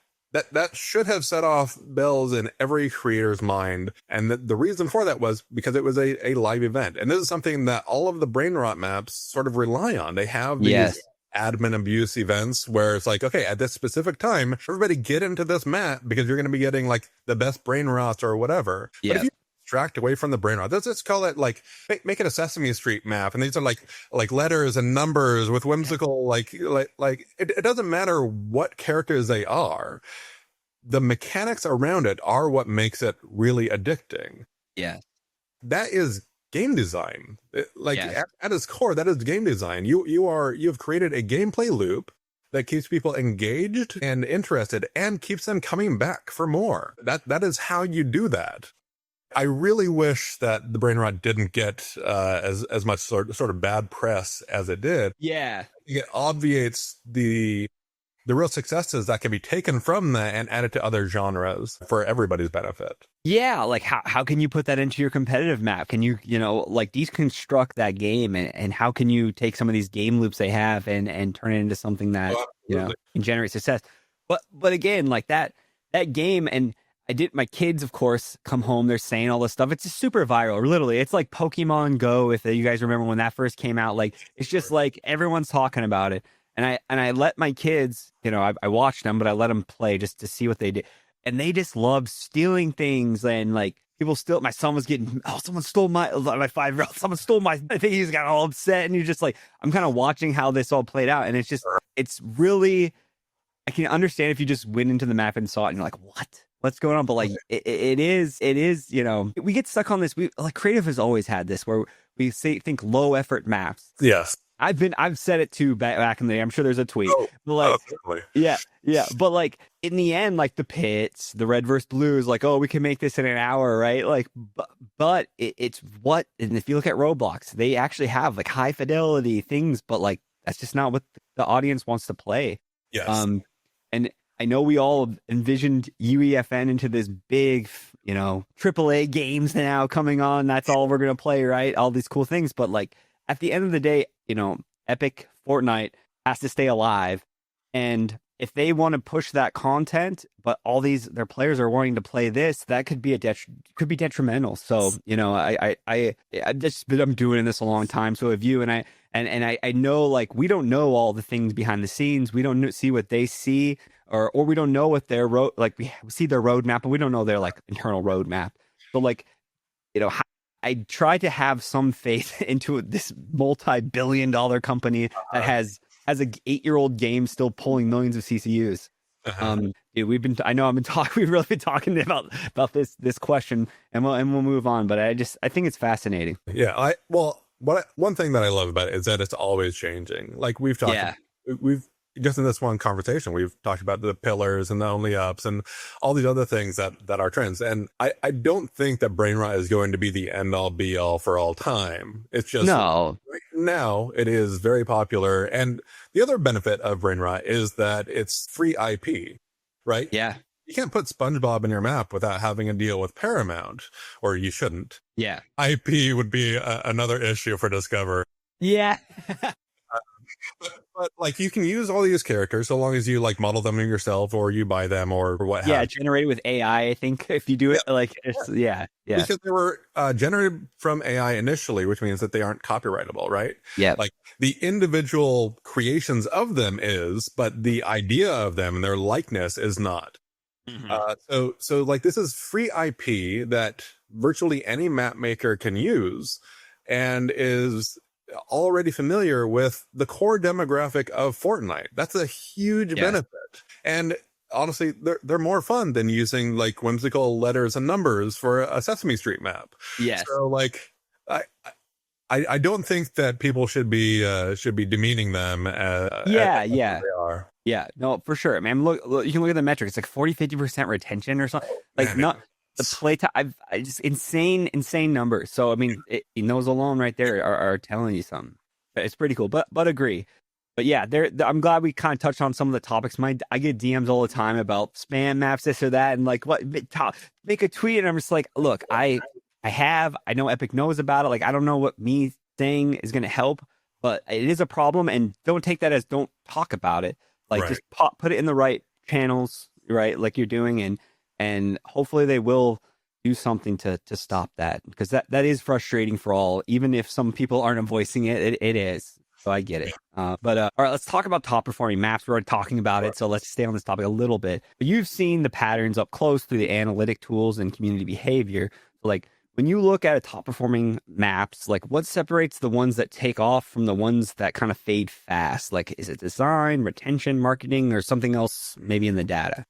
should have set off bells in every creator's mind. And the reason for that was because it was a live event. And this is something that all of the brain rot maps sort of rely on. They have these admin abuse events where it's like, okay, at this specific time, everybody get into this map because you're going to be getting like the best brain rots or whatever. But if you abstract away from the brain rot, let's call it like, make it a Sesame Street map. And these are like letters and numbers with whimsical, like it doesn't matter what characters they are. The mechanics around it are what makes it really addicting. Yeah. That is game design. At its core, that is game design. You've created a gameplay loop that keeps people engaged and interested and keeps them coming back for more. That is how you do that. I really wish that the brain rot didn't get as much sort of bad press as it did. Yeah. It obviates the real successes that can be taken from that and added to other genres for everybody's benefit. Yeah, like how can you put that into your competitive map? Can you, like deconstruct that game, and how can you take some of these game loops they have and turn it into something that, can generate success? But again, like that game, and my kids, of course, come home, they're saying all this stuff. It's just super viral. Literally, it's like Pokemon Go, if you guys remember when that first came out. Like, it's just like everyone's talking about it. And I let my kids, I watched them, but I let them play just to see what they did. And they just love stealing things. And like, people still, my son was getting, someone stole my 5-year-old, someone stole my, I think he's got all upset. And you're just like, I'm kind of watching how this all played out. And it's really, I can understand if you just went into the map and saw it and you're like, what's going on? But like, it is, we get stuck on this. Like, creative has always had this where we think low effort maps. Yes. I've said it too back in the day. I'm sure there's a tweet. Oh, but like, certainly. yeah. But like in the end, like the pits, the red versus blues, like, oh, we can make this in an hour, right? Like, but it's what, and if you look at Roblox, they actually have like high fidelity things, but like that's just not what the audience wants to play. Yes. And I know we all envisioned UEFN into this big, AAA games now coming on. That's all we're gonna play, right? All these cool things, but like at the end of the day, Epic Fortnite has to stay alive, and if they want to push that content, but all their players are wanting to play this, that could be detrimental. So I'm doing this a long time. So have you, and I know like we don't know all the things behind the scenes. We don't see what they see, or we don't know what their we see their roadmap, but we don't know their like internal roadmap. So like I try to have some faith into this multi-billion-dollar company that has a 8-year-old game still pulling millions of CCUs. Dude, we've really been talking about this question, and we'll move on. But I think it's fascinating. Yeah, one thing that I love about it is that it's always changing. Like we've talked, we've just in this one conversation, we've talked about the pillars and the only ups and all these other things that are trends. And I don't think that brain rot is going to be the end all be all for all time. It's just no. Right now it is very popular. And the other benefit of brain rot is that it's free IP, right? Yeah. You can't put SpongeBob in your map without having a deal with Paramount, or you shouldn't. Yeah. IP would be another issue for Discover. Yeah. But like you can use all these characters so long as you like model them yourself or you buy them or what. Yeah, generated with AI. I think if you do it because they were generated from AI initially, which means that they aren't copyrightable, right? Yeah, like the individual creations of them is, but the idea of them and their likeness is not. Mm-hmm. So like this is free IP that virtually any map maker can use and is already familiar with the core demographic of Fortnite. That's a huge benefit. And honestly, they're more fun than using like whimsical letters and numbers for a Sesame Street map. Yes. So like I don't think that people should be demeaning them as they are. Yeah, no, for sure. Man, look, you can look at the metrics. It's like 40-50% retention or something. Like not the play time. I just insane numbers. So I mean, those alone right there are telling you something. It's pretty cool. But agree. But yeah, I'm glad we kind of touched on some of the topics. I get DMs all the time about spam maps, this or that, and like what make a tweet, and I'm just like, look, I know Epic knows about it. Like I don't know what me saying is going to help, but it is a problem, and don't take that as don't talk about it. Like just put it in the right channels, right? Like you're doing, and hopefully they will do something to stop that, because that is frustrating for all, even if some people aren't voicing it. It is. So I get it. But all right, let's talk about top performing maps. We're already talking about it, so let's stay on this topic a little bit. But you've seen the patterns up close through the analytic tools and community behavior. Like when you look at a top performing maps, like what separates the ones that take off from the ones that kind of fade fast? Like is it design, retention, marketing, or something else maybe in the data?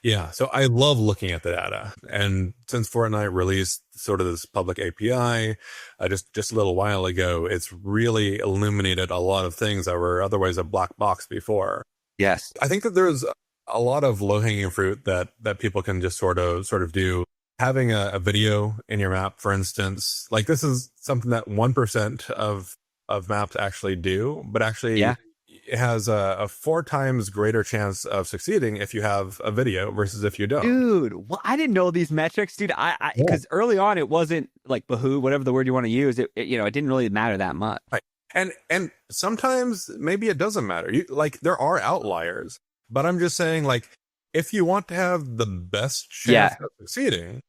Yeah, so I love looking at the data. And since Fortnite released sort of this public API just a little while ago, it's really illuminated a lot of things that were otherwise a black box before. Yes. I think that there's a lot of low-hanging fruit that people can just sort of do. Having a video in your map, for instance, like this is something that 1% of maps actually do, but actually it has a 4 times greater chance of succeeding if you have a video versus if you don't. Dude, well, I didn't know these metrics, dude. Because early on it wasn't like bahoo, whatever the word you want to use. It didn't really matter that much. Right. And sometimes maybe it doesn't matter. Like there are outliers, but I'm just saying, like, if you want to have the best chance of succeeding,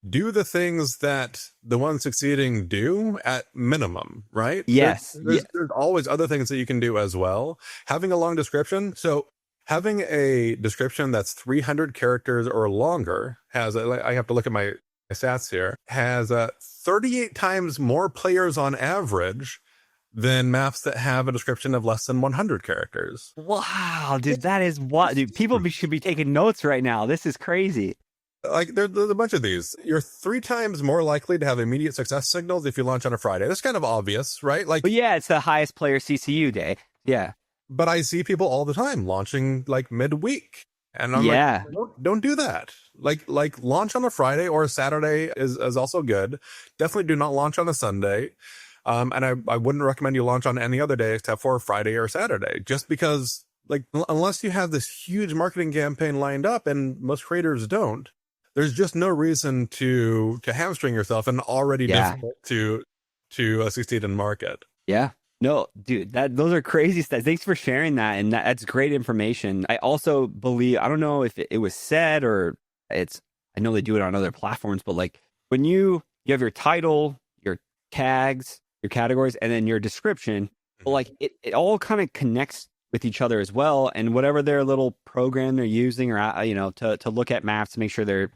do the things that the ones succeeding do at minimum, right? Yes. There's always other things that you can do as well. Having a long description. So having a description that's 300 characters or longer I have to look at my stats here, has 38 times more players on average than maps that have a description of less than 100 characters. Wow, dude, that is what, dude. People should be taking notes right now. This is crazy. Like there's a bunch of these. You're 3 times more likely to have immediate success signals if you launch on a Friday. That's kind of obvious, right? Like, But yeah, it's the highest player CCU day. Yeah. but I see people all the time launching like midweek, and I'm like, Yeah. don't do that. Like launch on a Friday or a Saturday is also good. Definitely do not launch on a Sunday. And I wouldn't recommend you launch on any other day except for Friday or Saturday, just because like unless you have this huge marketing campaign lined up, and most creators don't, there's just no reason to hamstring yourself and already difficult to succeed in market. Yeah. No, dude, those are crazy stats. Thanks for sharing that. And that's great information. I also believe, I don't know if it was said or I know they do it on other platforms, but like when you have your title, your tags, your categories, and then your description, well, like it all kind of connects with each other as well. And whatever their little program they're using, or to look at maps to make sure they're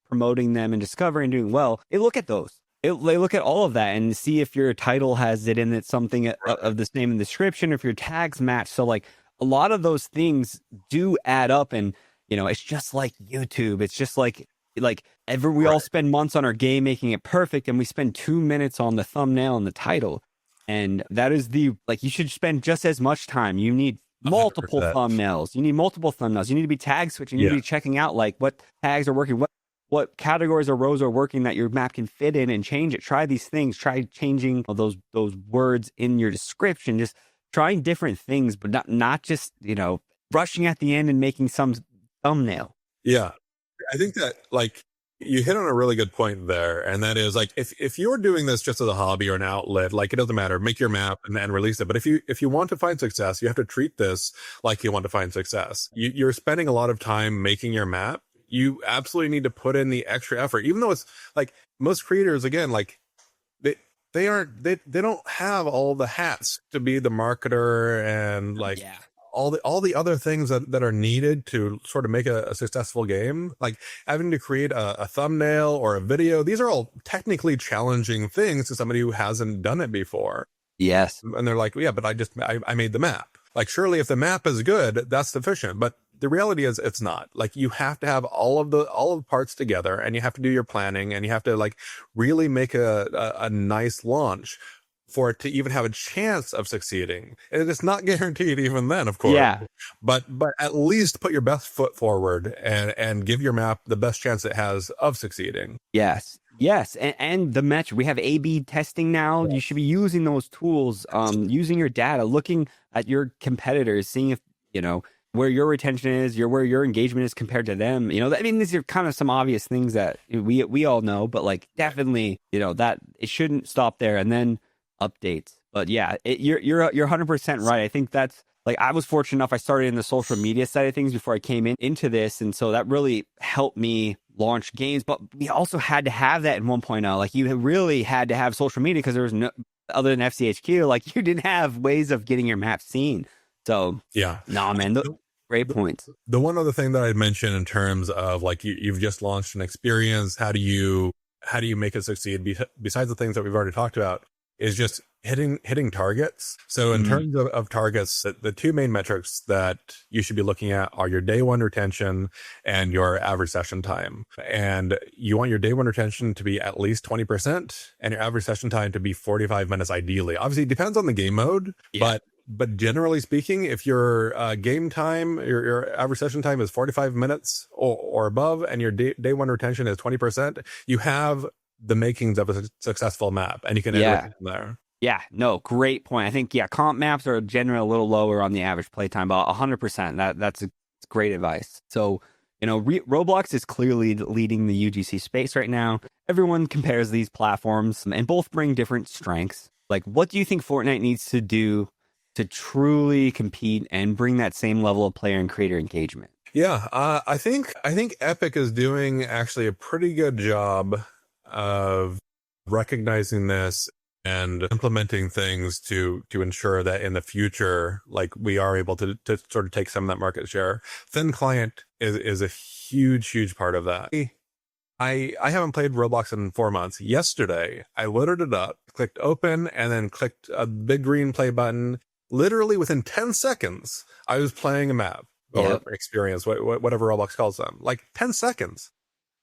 promoting them and discovering and doing well, they look at those. They look at all of that and see if your title has it in it, something of the same in the description, or if your tags match. So like a lot of those things do add up, and it's just like YouTube. It's just like we all spend months on our game making it perfect, and we spend 2 minutes on the thumbnail and the title. And that is you should spend just as much time. You need multiple 100%. thumbnails. You need multiple thumbnails. You need to be tag switching. You need to be checking out like what tags are working, what categories or rows are working that your map can fit in, and change it. Try these things. Try changing those words in your description. Just trying different things, but not just, rushing at the end and making some thumbnail. Yeah. I think that like you hit on a really good point there. And that is like, if you're doing this just as a hobby or an outlet, like it doesn't matter, make your map and release it. But if you want to find success, you have to treat this like you want to find success. You're spending a lot of time making your map. You absolutely need to put in the extra effort, even though it's like most creators, again, like they don't have all the hats to be the marketer and like all the other things that are needed to sort of make a successful game, like having to create a thumbnail or a video. These are all technically challenging things to somebody who hasn't done it before. Yes. And they're like, yeah, but I made the map. Like, surely if the map is good, that's sufficient. But the reality is it's not. Like, you have to have all of the parts together, and you have to do your planning, and you have to like really make a nice launch for it to even have a chance of succeeding. And it's not guaranteed even then, of course. Yeah. But at least put your best foot forward and give your map the best chance it has of succeeding. Yes. And the metric, we have A/B testing now. You should be using those tools, using your data, looking at your competitors, seeing if, where your retention is, where your engagement is compared to them. I mean, these are kind of some obvious things that we all know, but like definitely, that it shouldn't stop there. And then updates. But yeah, you're 100% right. I think that's like, I was fortunate enough, I started in the social media side of things before I came into this. And so that really helped me launch games. But we also had to have that in 1.0. Like, you really had to have social media, because there was no, other than FCHQ, like you didn't have ways of getting your map seen. So yeah, nah, man, great points. The one other thing that I'd mention in terms of like, you've just launched an experience, how do you make it succeed besides the things that we've already talked about, is just hitting targets. So in terms of targets, the two main metrics that you should be looking at are your day one retention and your average session time. And you want your day one retention to be at least 20% and your average session time to be 45 minutes ideally. Obviously, it depends on the game mode, but generally speaking, if your game time, your average session time is 45 minutes or above, and your day one retention is 20%, you have the makings of a successful map, and you can iterate from there. Yeah, no, great point. I think, comp maps are generally a little lower on the average playtime, but 100%, that's great advice. So, Roblox is clearly leading the UGC space right now. Everyone compares these platforms, and both bring different strengths. Like, what do you think Fortnite needs to do to truly compete and bring that same level of player and creator engagement? Yeah, I think Epic is doing actually a pretty good job of recognizing this and implementing things to ensure that in the future, like, we are able to sort of take some of that market share. Thin client is a huge part of that. I haven't played Roblox in 4 months. Yesterday, I loaded it up, clicked open, and then clicked a big green play button. Literally within 10 seconds, I was playing a map or experience, whatever Roblox calls them. Like 10 seconds.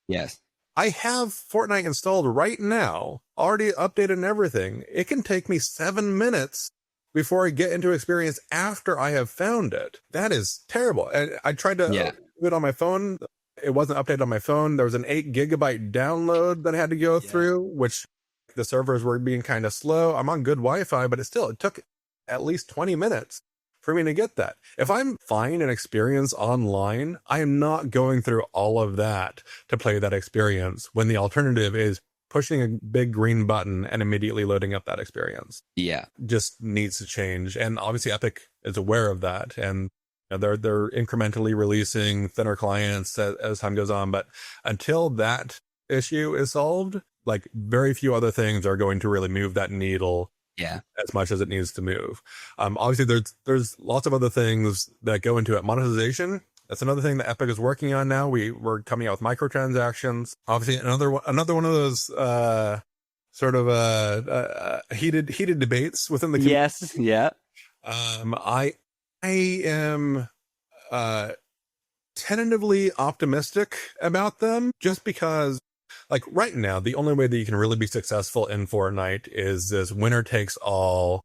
Yes. I have Fortnite installed right now, already updated and everything. It can take me 7 minutes before I get into experience after I have found it. That is terrible. And I tried to do it on my phone. It wasn't updated on my phone. There was an 8 gigabyte download that I had to go through, which the servers were being kind of slow. I'm on good Wi-Fi, but it took at least 20 minutes for me to get that. If I'm finding an experience online, I am not going through all of that to play that experience when the alternative is pushing a big green button and immediately loading up that experience. Yeah. Just needs to change. And obviously Epic is aware of that. And they're incrementally releasing thinner clients as time goes on. But until that issue is solved, like very few other things are going to really move that needle as much as it needs to move. Obviously there's lots of other things that go into it. Monetization, that's another thing that Epic is working on now. We're coming out with microtransactions. Obviously another one of those sort of heated debates within the community. Yes. Yeah. I am tentatively optimistic about them, just because like right now, the only way that you can really be successful in Fortnite is this winner takes all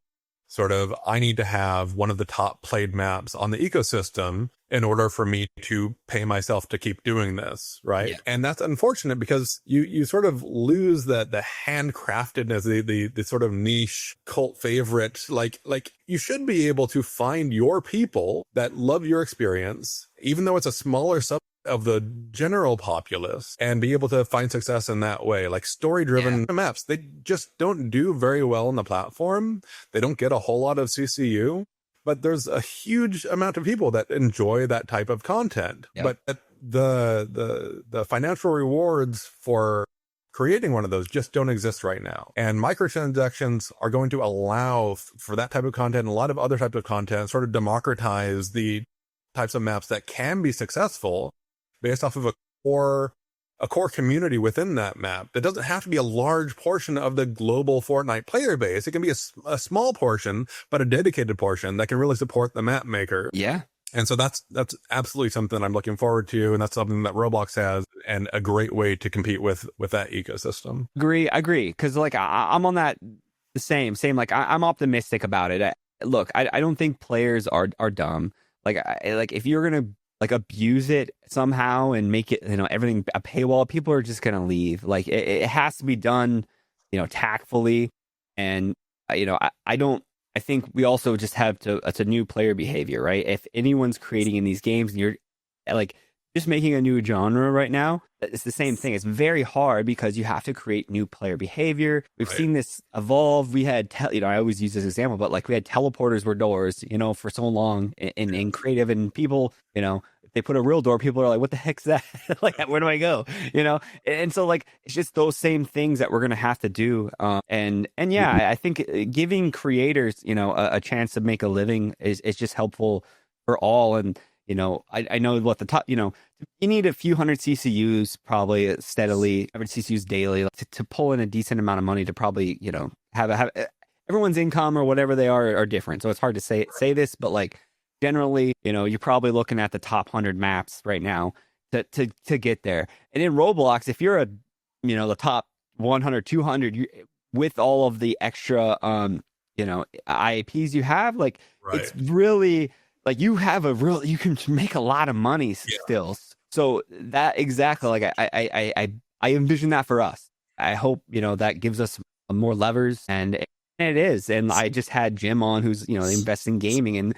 sort of, I need to have one of the top played maps on the ecosystem in order for me to pay myself to keep doing this, right? Yeah. And that's unfortunate because you sort of lose the handcraftedness, the sort of niche cult favorite. Like you should be able to find your people that love your experience, even though it's a smaller subset of the general populace, and be able to find success in that way. Like story-driven maps, they just don't do very well on the platform. They don't get a whole lot of CCU, but there's a huge amount of people that enjoy that type of content. But the financial rewards for creating one of those just don't exist right now. And microtransactions are going to allow for that type of content and a lot of other types of content, sort of democratize the types of maps that can be successful based off of a core community within that map. That doesn't have to be a large portion of the global Fortnite player base. It can be a small portion, but a dedicated portion that can really support the map maker. Yeah. And so that's absolutely something I'm looking forward to. And that's something that Roblox has, and a great way to compete with that ecosystem. I agree. Cause like I'm on that the same, like I'm optimistic about it. Look, I don't think players are dumb. Like if you're going to like abuse it somehow and make it, everything a paywall, people are just going to leave. Like it has to be done, tactfully. And, I think we also just have to, it's a new player behavior, right? If anyone's creating in these games and you're like just making a new genre right now, it's the same thing. It's very hard because you have to create new player behavior. We've seen this evolve. We had, I always use this example, but like we had teleporters were doors, for so long in creative, and people, if they put a real door, people are like, what the heck's that? Like, where do I go? And so like, it's just those same things that we're going to have to do. And I think giving creators, a chance to make a living is just helpful for all. And, I know what the top, you need a few hundred CCUs probably steadily, average CCUs daily to pull in a decent amount of money to probably, have everyone's income or whatever they are different. So it's hard to say this, but like generally, you're probably looking at the top 100 maps right now to get there. And in Roblox, if you're the top 100, 200, with all of the extra, IAPs you have, like it's really like you can make a lot of money still. So that exactly, like I envision that for us. I hope, that gives us more levers, and it is. And I just had Jim on, who's, invests in gaming, and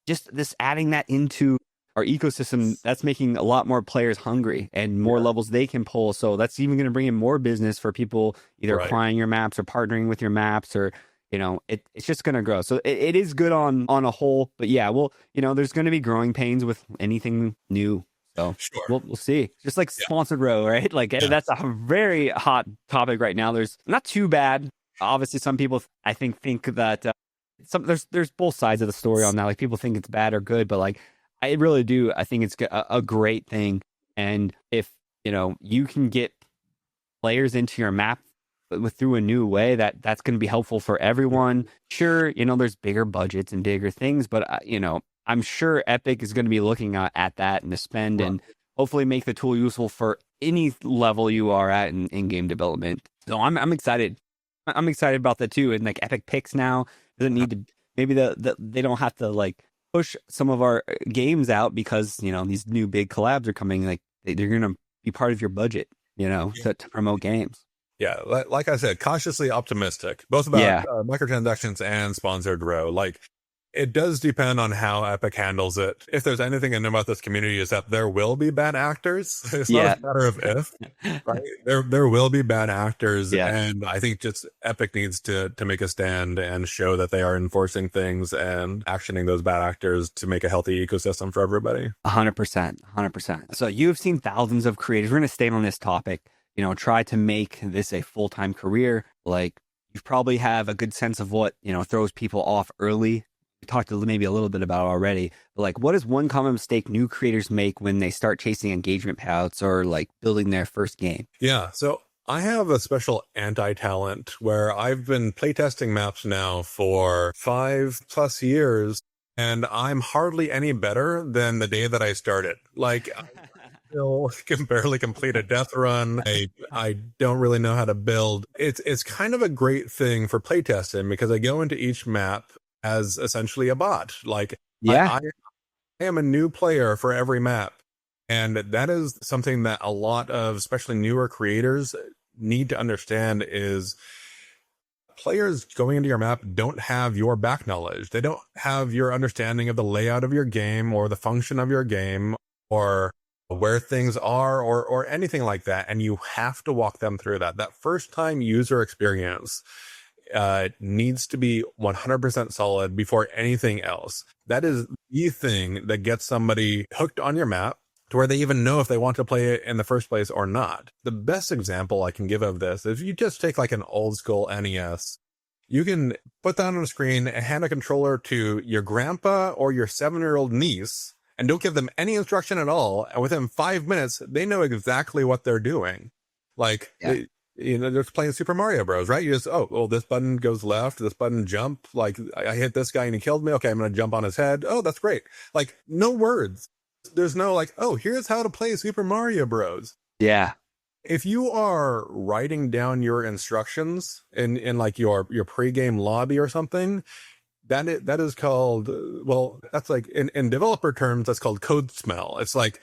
just this adding that into our ecosystem, that's making a lot more players hungry and more levels they can pull. So that's even going to bring in more business for people either acquiring your maps or partnering with your maps, or, it's just going to grow. So it is good on a whole, but there's going to be growing pains with anything new. So we'll see. Just like Sponsored Row, right? Like that's a very hot topic right now. There's not too bad. Obviously, some people I think that there's both sides of the story on that. Like people think it's bad or good, but like I really do. I think it's a great thing. And if you can get players into your map through a new way, that's going to be helpful for everyone. Sure, there's bigger budgets and bigger things, but I'm sure Epic is going to be looking at that and to spend and hopefully make the tool useful for any level you are at in game development. So I'm excited. I'm excited about that too. And like Epic Picks now doesn't need to, maybe they don't have to like push some of our games out because, you know, these new big collabs are coming. Like they're going to be part of your budget, you know, to promote games. Yeah, like I said, cautiously optimistic, both about microtransactions and sponsored row. Like, it does depend on how Epic handles it. If there's anything I know about this community is that there will be bad actors. It's not a matter of if, right? There will be bad actors. And I think just Epic needs to make a stand and show that they are enforcing things and actioning those bad actors to make a healthy ecosystem for everybody. 100%. So you've seen thousands of creators. We're going to stay on this topic, you know, try to make this a full-time career. Like, you probably have a good sense of what, you know, throws people off early. We talked maybe a little bit about it already, but like, what is one common mistake new creators make when they start chasing engagement payouts or like building their first game? Yeah. So I have a special anti-talent where I've been playtesting maps now for 5+ years, and I'm hardly any better than the day that I started. Like, I still can barely complete a death run. I don't really know how to build. It's kind of a great thing for playtesting because I go into each map as essentially a bot. Like, I am a new player for every map. And that is something that a lot of, especially newer creators, need to understand is players going into your map don't have your back knowledge. They don't have your understanding of the layout of your game or the function of your game or where things are or anything like that. And you have to walk them through that. That first time user experience needs to be 100% solid before anything else. That is the thing that gets somebody hooked on your map to where they even know if they want to play it in the first place or not. The best example I can give of this is if you just take like an old school NES, you can put that on a screen and hand a controller to your grandpa or your 7-year-old niece and don't give them any instruction at all. And within 5 minutes, they know exactly what they're doing. Like, you know, they're playing Super Mario Bros, right? You just, this button goes left, this button jump. Like, I hit this guy and he killed me. Okay, I'm going to jump on his head. Oh, that's great. Like, no words. There's no like, here's how to play Super Mario Bros. Yeah. If you are writing down your instructions in like your pre-game lobby or something, that is called, that's like in developer terms, that's called code smell. It's like,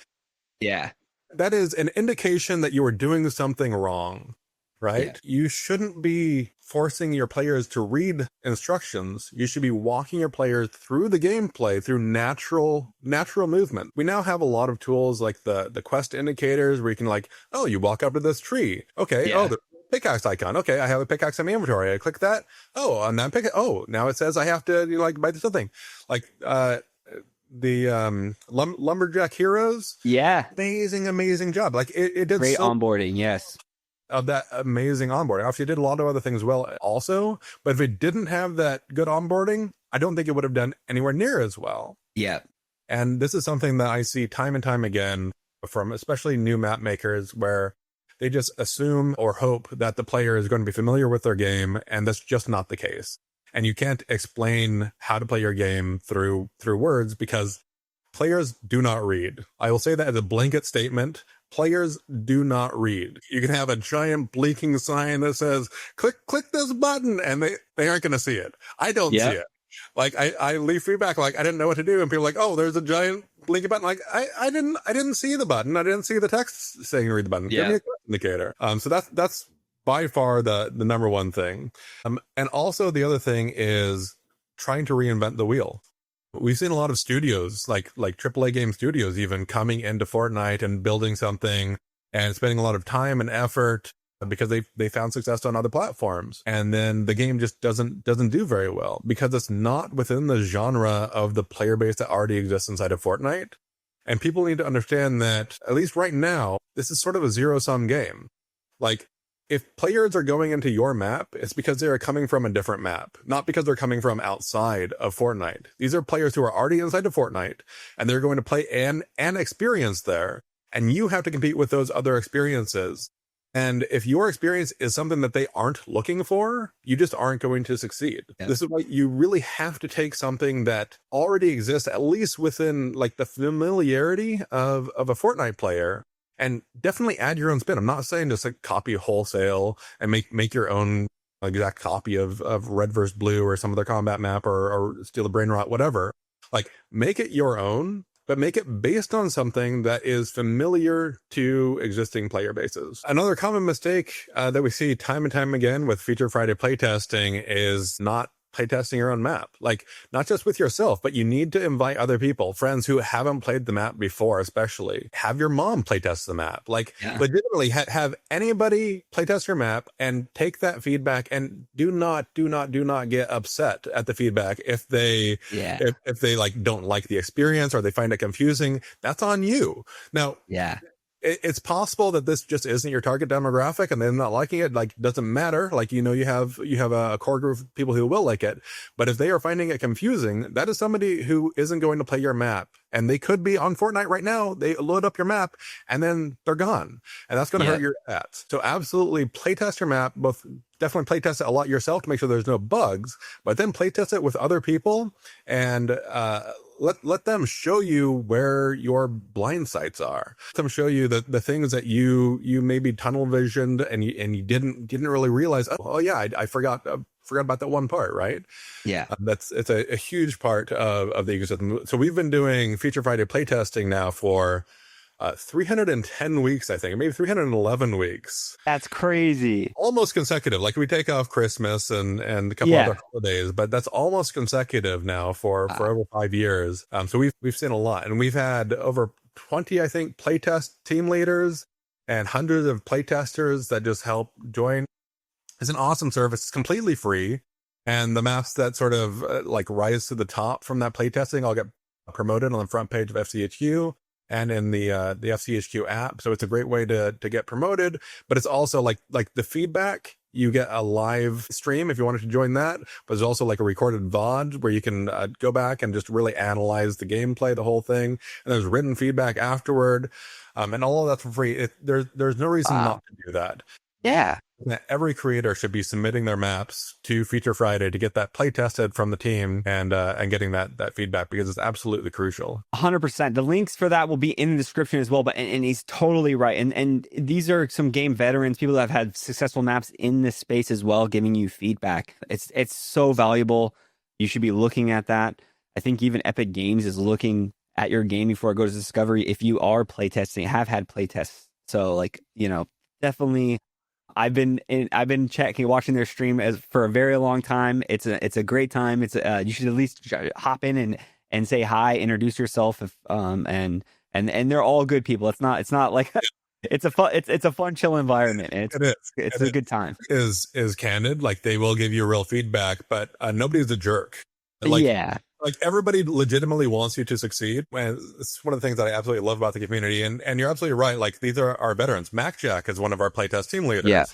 that is an indication that you are doing something wrong. Right? You shouldn't be forcing your players to read instructions. You should be walking your players through the gameplay through natural movement. We now have a lot of tools like the quest indicators where you can like, you walk up to this tree. Okay. The pickaxe icon. Okay. I have a pickaxe in my inventory. I click that. On that pickaxe. Now it says I have to buy this other thing. Like, the Lumberjack Heroes. Yeah. Amazing job. Like it did great onboarding. Yes. Of that amazing onboarding. Obviously, it did a lot of other things well also, but if it didn't have that good onboarding, I don't think it would have done anywhere near as well. Yeah. And this is something that I see time and time again from especially new map makers where they just assume or hope that the player is going to be familiar with their game, and that's just not the case. And you can't explain how to play your game through words because players do not read. I will say that as a blanket statement. Players do not read. You can have a giant blinking sign that says, click this button, and they aren't going to see it. I don't see it. Like, I leave feedback like, I didn't know what to do, and people are like, there's a giant blinking button. Like, I didn't see the button. I didn't see the text saying read the button. Give me a indicator. So that's by far the number one thing. And also the other thing is trying to reinvent the wheel. We've seen a lot of studios, like AAA game studios, even coming into Fortnite and building something and spending a lot of time and effort because they found success on other platforms. And then the game just doesn't do very well because it's not within the genre of the player base that already exists inside of Fortnite. And people need to understand that, at least right now, this is sort of a zero-sum game. Like, if players are going into your map, it's because they are coming from a different map, not because they're coming from outside of Fortnite. These are players who are already inside of Fortnite, and they're going to play an experience there, and you have to compete with those other experiences. And if your experience is something that they aren't looking for, you just aren't going to succeed. Yeah. This is why you really have to take something that already exists, at least within like the familiarity of a Fortnite player, and definitely add your own spin. I'm not saying just like copy wholesale and make your own exact copy of Red vs. Blue or some other combat map or Steal the Brain Rot, whatever. Like, make it your own, but make it based on something that is familiar to existing player bases. Another common mistake that we see time and time again with Feature Friday playtesting is not playtesting your own map. Like, not just with yourself, but you need to invite other people, friends who haven't played the map before, especially. Have your mom playtest the map. Like, legitimately have anybody playtest your map and take that feedback, and do not get upset at the feedback if they if they like don't like the experience or they find it confusing. That's on you. Now, it's possible that this just isn't your target demographic and they're not liking it. Like, doesn't matter. Like, you have a core group of people who will like it. But if they are finding it confusing, that is somebody who isn't going to play your map. And they could be on Fortnite right now. They load up your map and then they're gone. And that's going to hurt your stats. So absolutely playtest your map. Definitely playtest it a lot yourself to make sure there's no bugs, but then playtest it with other people and, let them show you where your blind sites are. Let them show you the things that you maybe tunnel visioned and you didn't really realize. Oh yeah, I forgot about that one part, right? Yeah, it's a huge part of the ecosystem. So we've been doing Feature Friday playtesting now for 310 weeks, I think, maybe 311 weeks. That's crazy. Almost consecutive. Like, we take off Christmas and a couple other holidays, but that's almost consecutive now for over 5 years. So we've seen a lot, and we've had over 20, I think, playtest team leaders and hundreds of playtesters that just help join. It's an awesome service. It's completely free, and the maps that sort of like rise to the top from that playtesting all get promoted on the front page of FCHQ. And in the FCHQ app. So it's a great way to get promoted, but it's also like the feedback. You get a live stream if you wanted to join that, but there's also like a recorded VOD where you can go back and just really analyze the gameplay, the whole thing. And there's written feedback afterward. And all of that's for free. There's no reason not to do that. Yeah. Every creator should be submitting their maps to Feature Friday to get that play tested from the team and getting that feedback, because it's absolutely crucial. 100%. The links for that will be in the description as well. But and he's totally right. And these are some game veterans, people that have had successful maps in this space as well, giving you feedback. It's so valuable. You should be looking at that. I think even Epic Games is looking at your game before it goes to discovery if you are playtesting, have had playtests. So definitely. I've been watching their stream for a very long time. It's a great time. You should at least hop in and say hi, introduce yourself, and they're all good people. It's not like it's a fun chill environment, and it's a good time. Is candid, like they will give you real feedback, but nobody's a jerk. Like everybody legitimately wants you to succeed. And it's one of the things that I absolutely love about the community. And you're absolutely right. Like, these are our veterans. MacJack is one of our playtest team leaders. Yeah.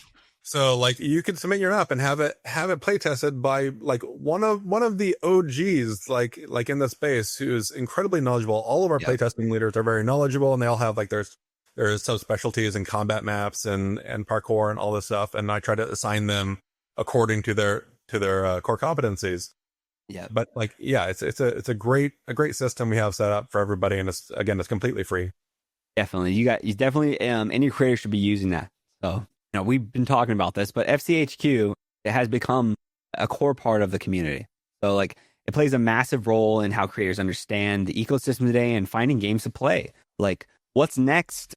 So like, you can submit your app and have it playtested by like one of the OGs, like in the space, who is incredibly knowledgeable. All of our playtesting leaders are very knowledgeable, and they all have like there's subspecialties in combat maps and parkour and all this stuff. And I try to assign them according to their core competencies. Yeah, but it's a great system we have set up for everybody, and it's completely free. Definitely, you definitely any creator should be using that. So we've been talking about this, but FCHQ, it has become a core part of the community. So like, it plays a massive role in how creators understand the ecosystem today and finding games to play. Like, what's next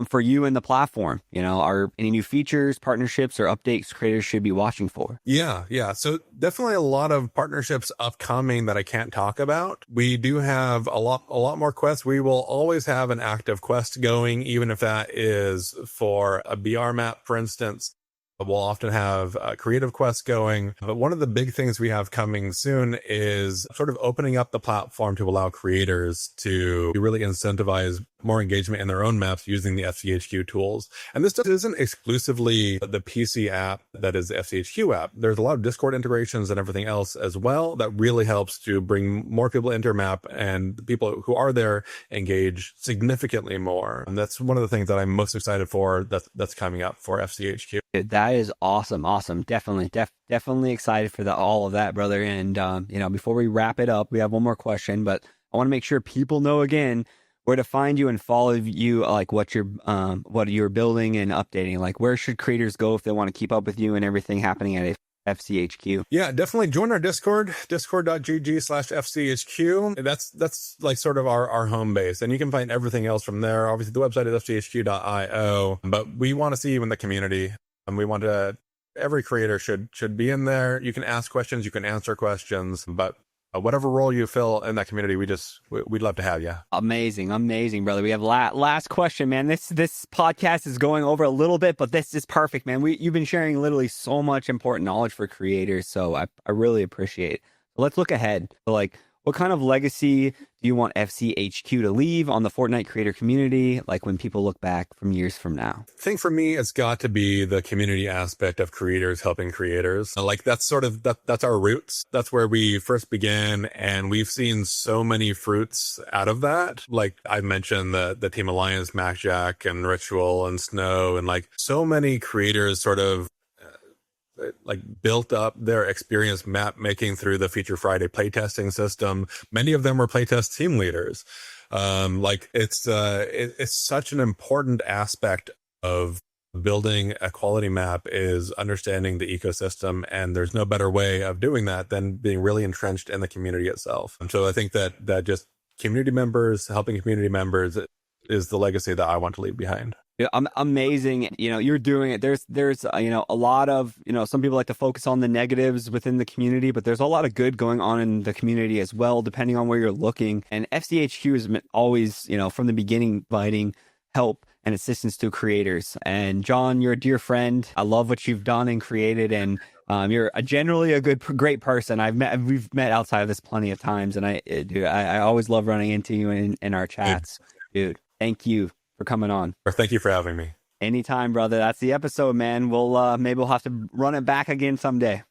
for you and the platform? Are any new features, partnerships, or updates creators should be watching for? Yeah. So definitely a lot of partnerships upcoming that I can't talk about. We do have a lot more quests. We will always have an active quest going, even if that is for a BR map, for instance. We'll often have creative quests going. But one of the big things we have coming soon is sort of opening up the platform to allow creators to really incentivize more engagement in their own maps using the FCHQ tools. And this isn't exclusively the PC app that is the FCHQ app. There's a lot of Discord integrations and everything else as well that really helps to bring more people into your map, and the people who are there engage significantly more. And that's one of the things that I'm most excited for that's coming up for FCHQ. That is awesome. Definitely excited for all of that, brother. And before we wrap it up, we have one more question, but I want to make sure people know again where to find you and follow you, like what you're building and updating. Like, where should creators go if they want to keep up with you and everything happening at FCHQ? Yeah, definitely join our Discord, discord.gg/FCHQ. That's like sort of our home base. And you can find everything else from there. Obviously, the website is fchq.io. But we want to see you in the community. And we want to, every creator should be in there. You can ask questions, you can answer questions, but whatever role you fill in that community, we'd love to have you. Amazing, brother. We have last question, man. This podcast is going over a little bit, but this is perfect, man. You've been sharing literally so much important knowledge for creators, so I really appreciate it. Let's look ahead. So, like, what kind of legacy do you want FCHQ to leave on the Fortnite creator community, like when people look back from years from now? I think for me, it's got to be the community aspect of creators helping creators. Like, that's sort of, that's our roots. That's where we first began. And we've seen so many fruits out of that. Like I mentioned, the Team Alliance, MacJack and Ritual and Snow, and like so many creators sort of like built up their experience map making through the Feature Friday playtesting system. Many of them were playtest team leaders. Like it's such an important aspect of building a quality map is understanding the ecosystem. And there's no better way of doing that than being really entrenched in the community itself. And so I think that just community members, helping community members is the legacy that I want to leave behind. Yeah, amazing. You're doing it. There's a lot of, some people like to focus on the negatives within the community, but there's a lot of good going on in the community as well, depending on where you're looking. And FCHQ has been always, from the beginning, providing help and assistance to creators. And Jon, you're a dear friend. I love what you've done and created, and you're generally a great person. We've met outside of this plenty of times, and I always love running into you in our chats, dude. Thank you for coming on. Thank you for having me. Anytime, brother. That's the episode, man. Maybe we'll have to run it back again someday.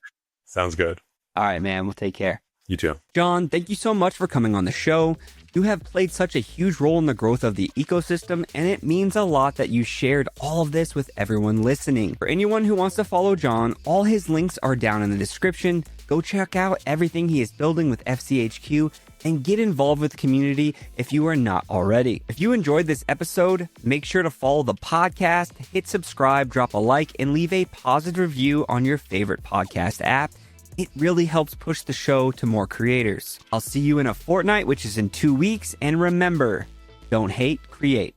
Sounds good. All right, man. We'll take care. You too. Jon, thank you so much for coming on the show. You have played such a huge role in the growth of the ecosystem, and it means a lot that you shared all of this with everyone listening. For anyone who wants to follow Jon, all his links are down in the description. Go check out everything he is building with FCHQ and get involved with the community if you are not already. If you enjoyed this episode, make sure to follow the podcast, hit subscribe, drop a like, and leave a positive review on your favorite podcast app. It really helps push the show to more creators. I'll see you in a fortnight, which is in 2 weeks, and remember, don't hate, create.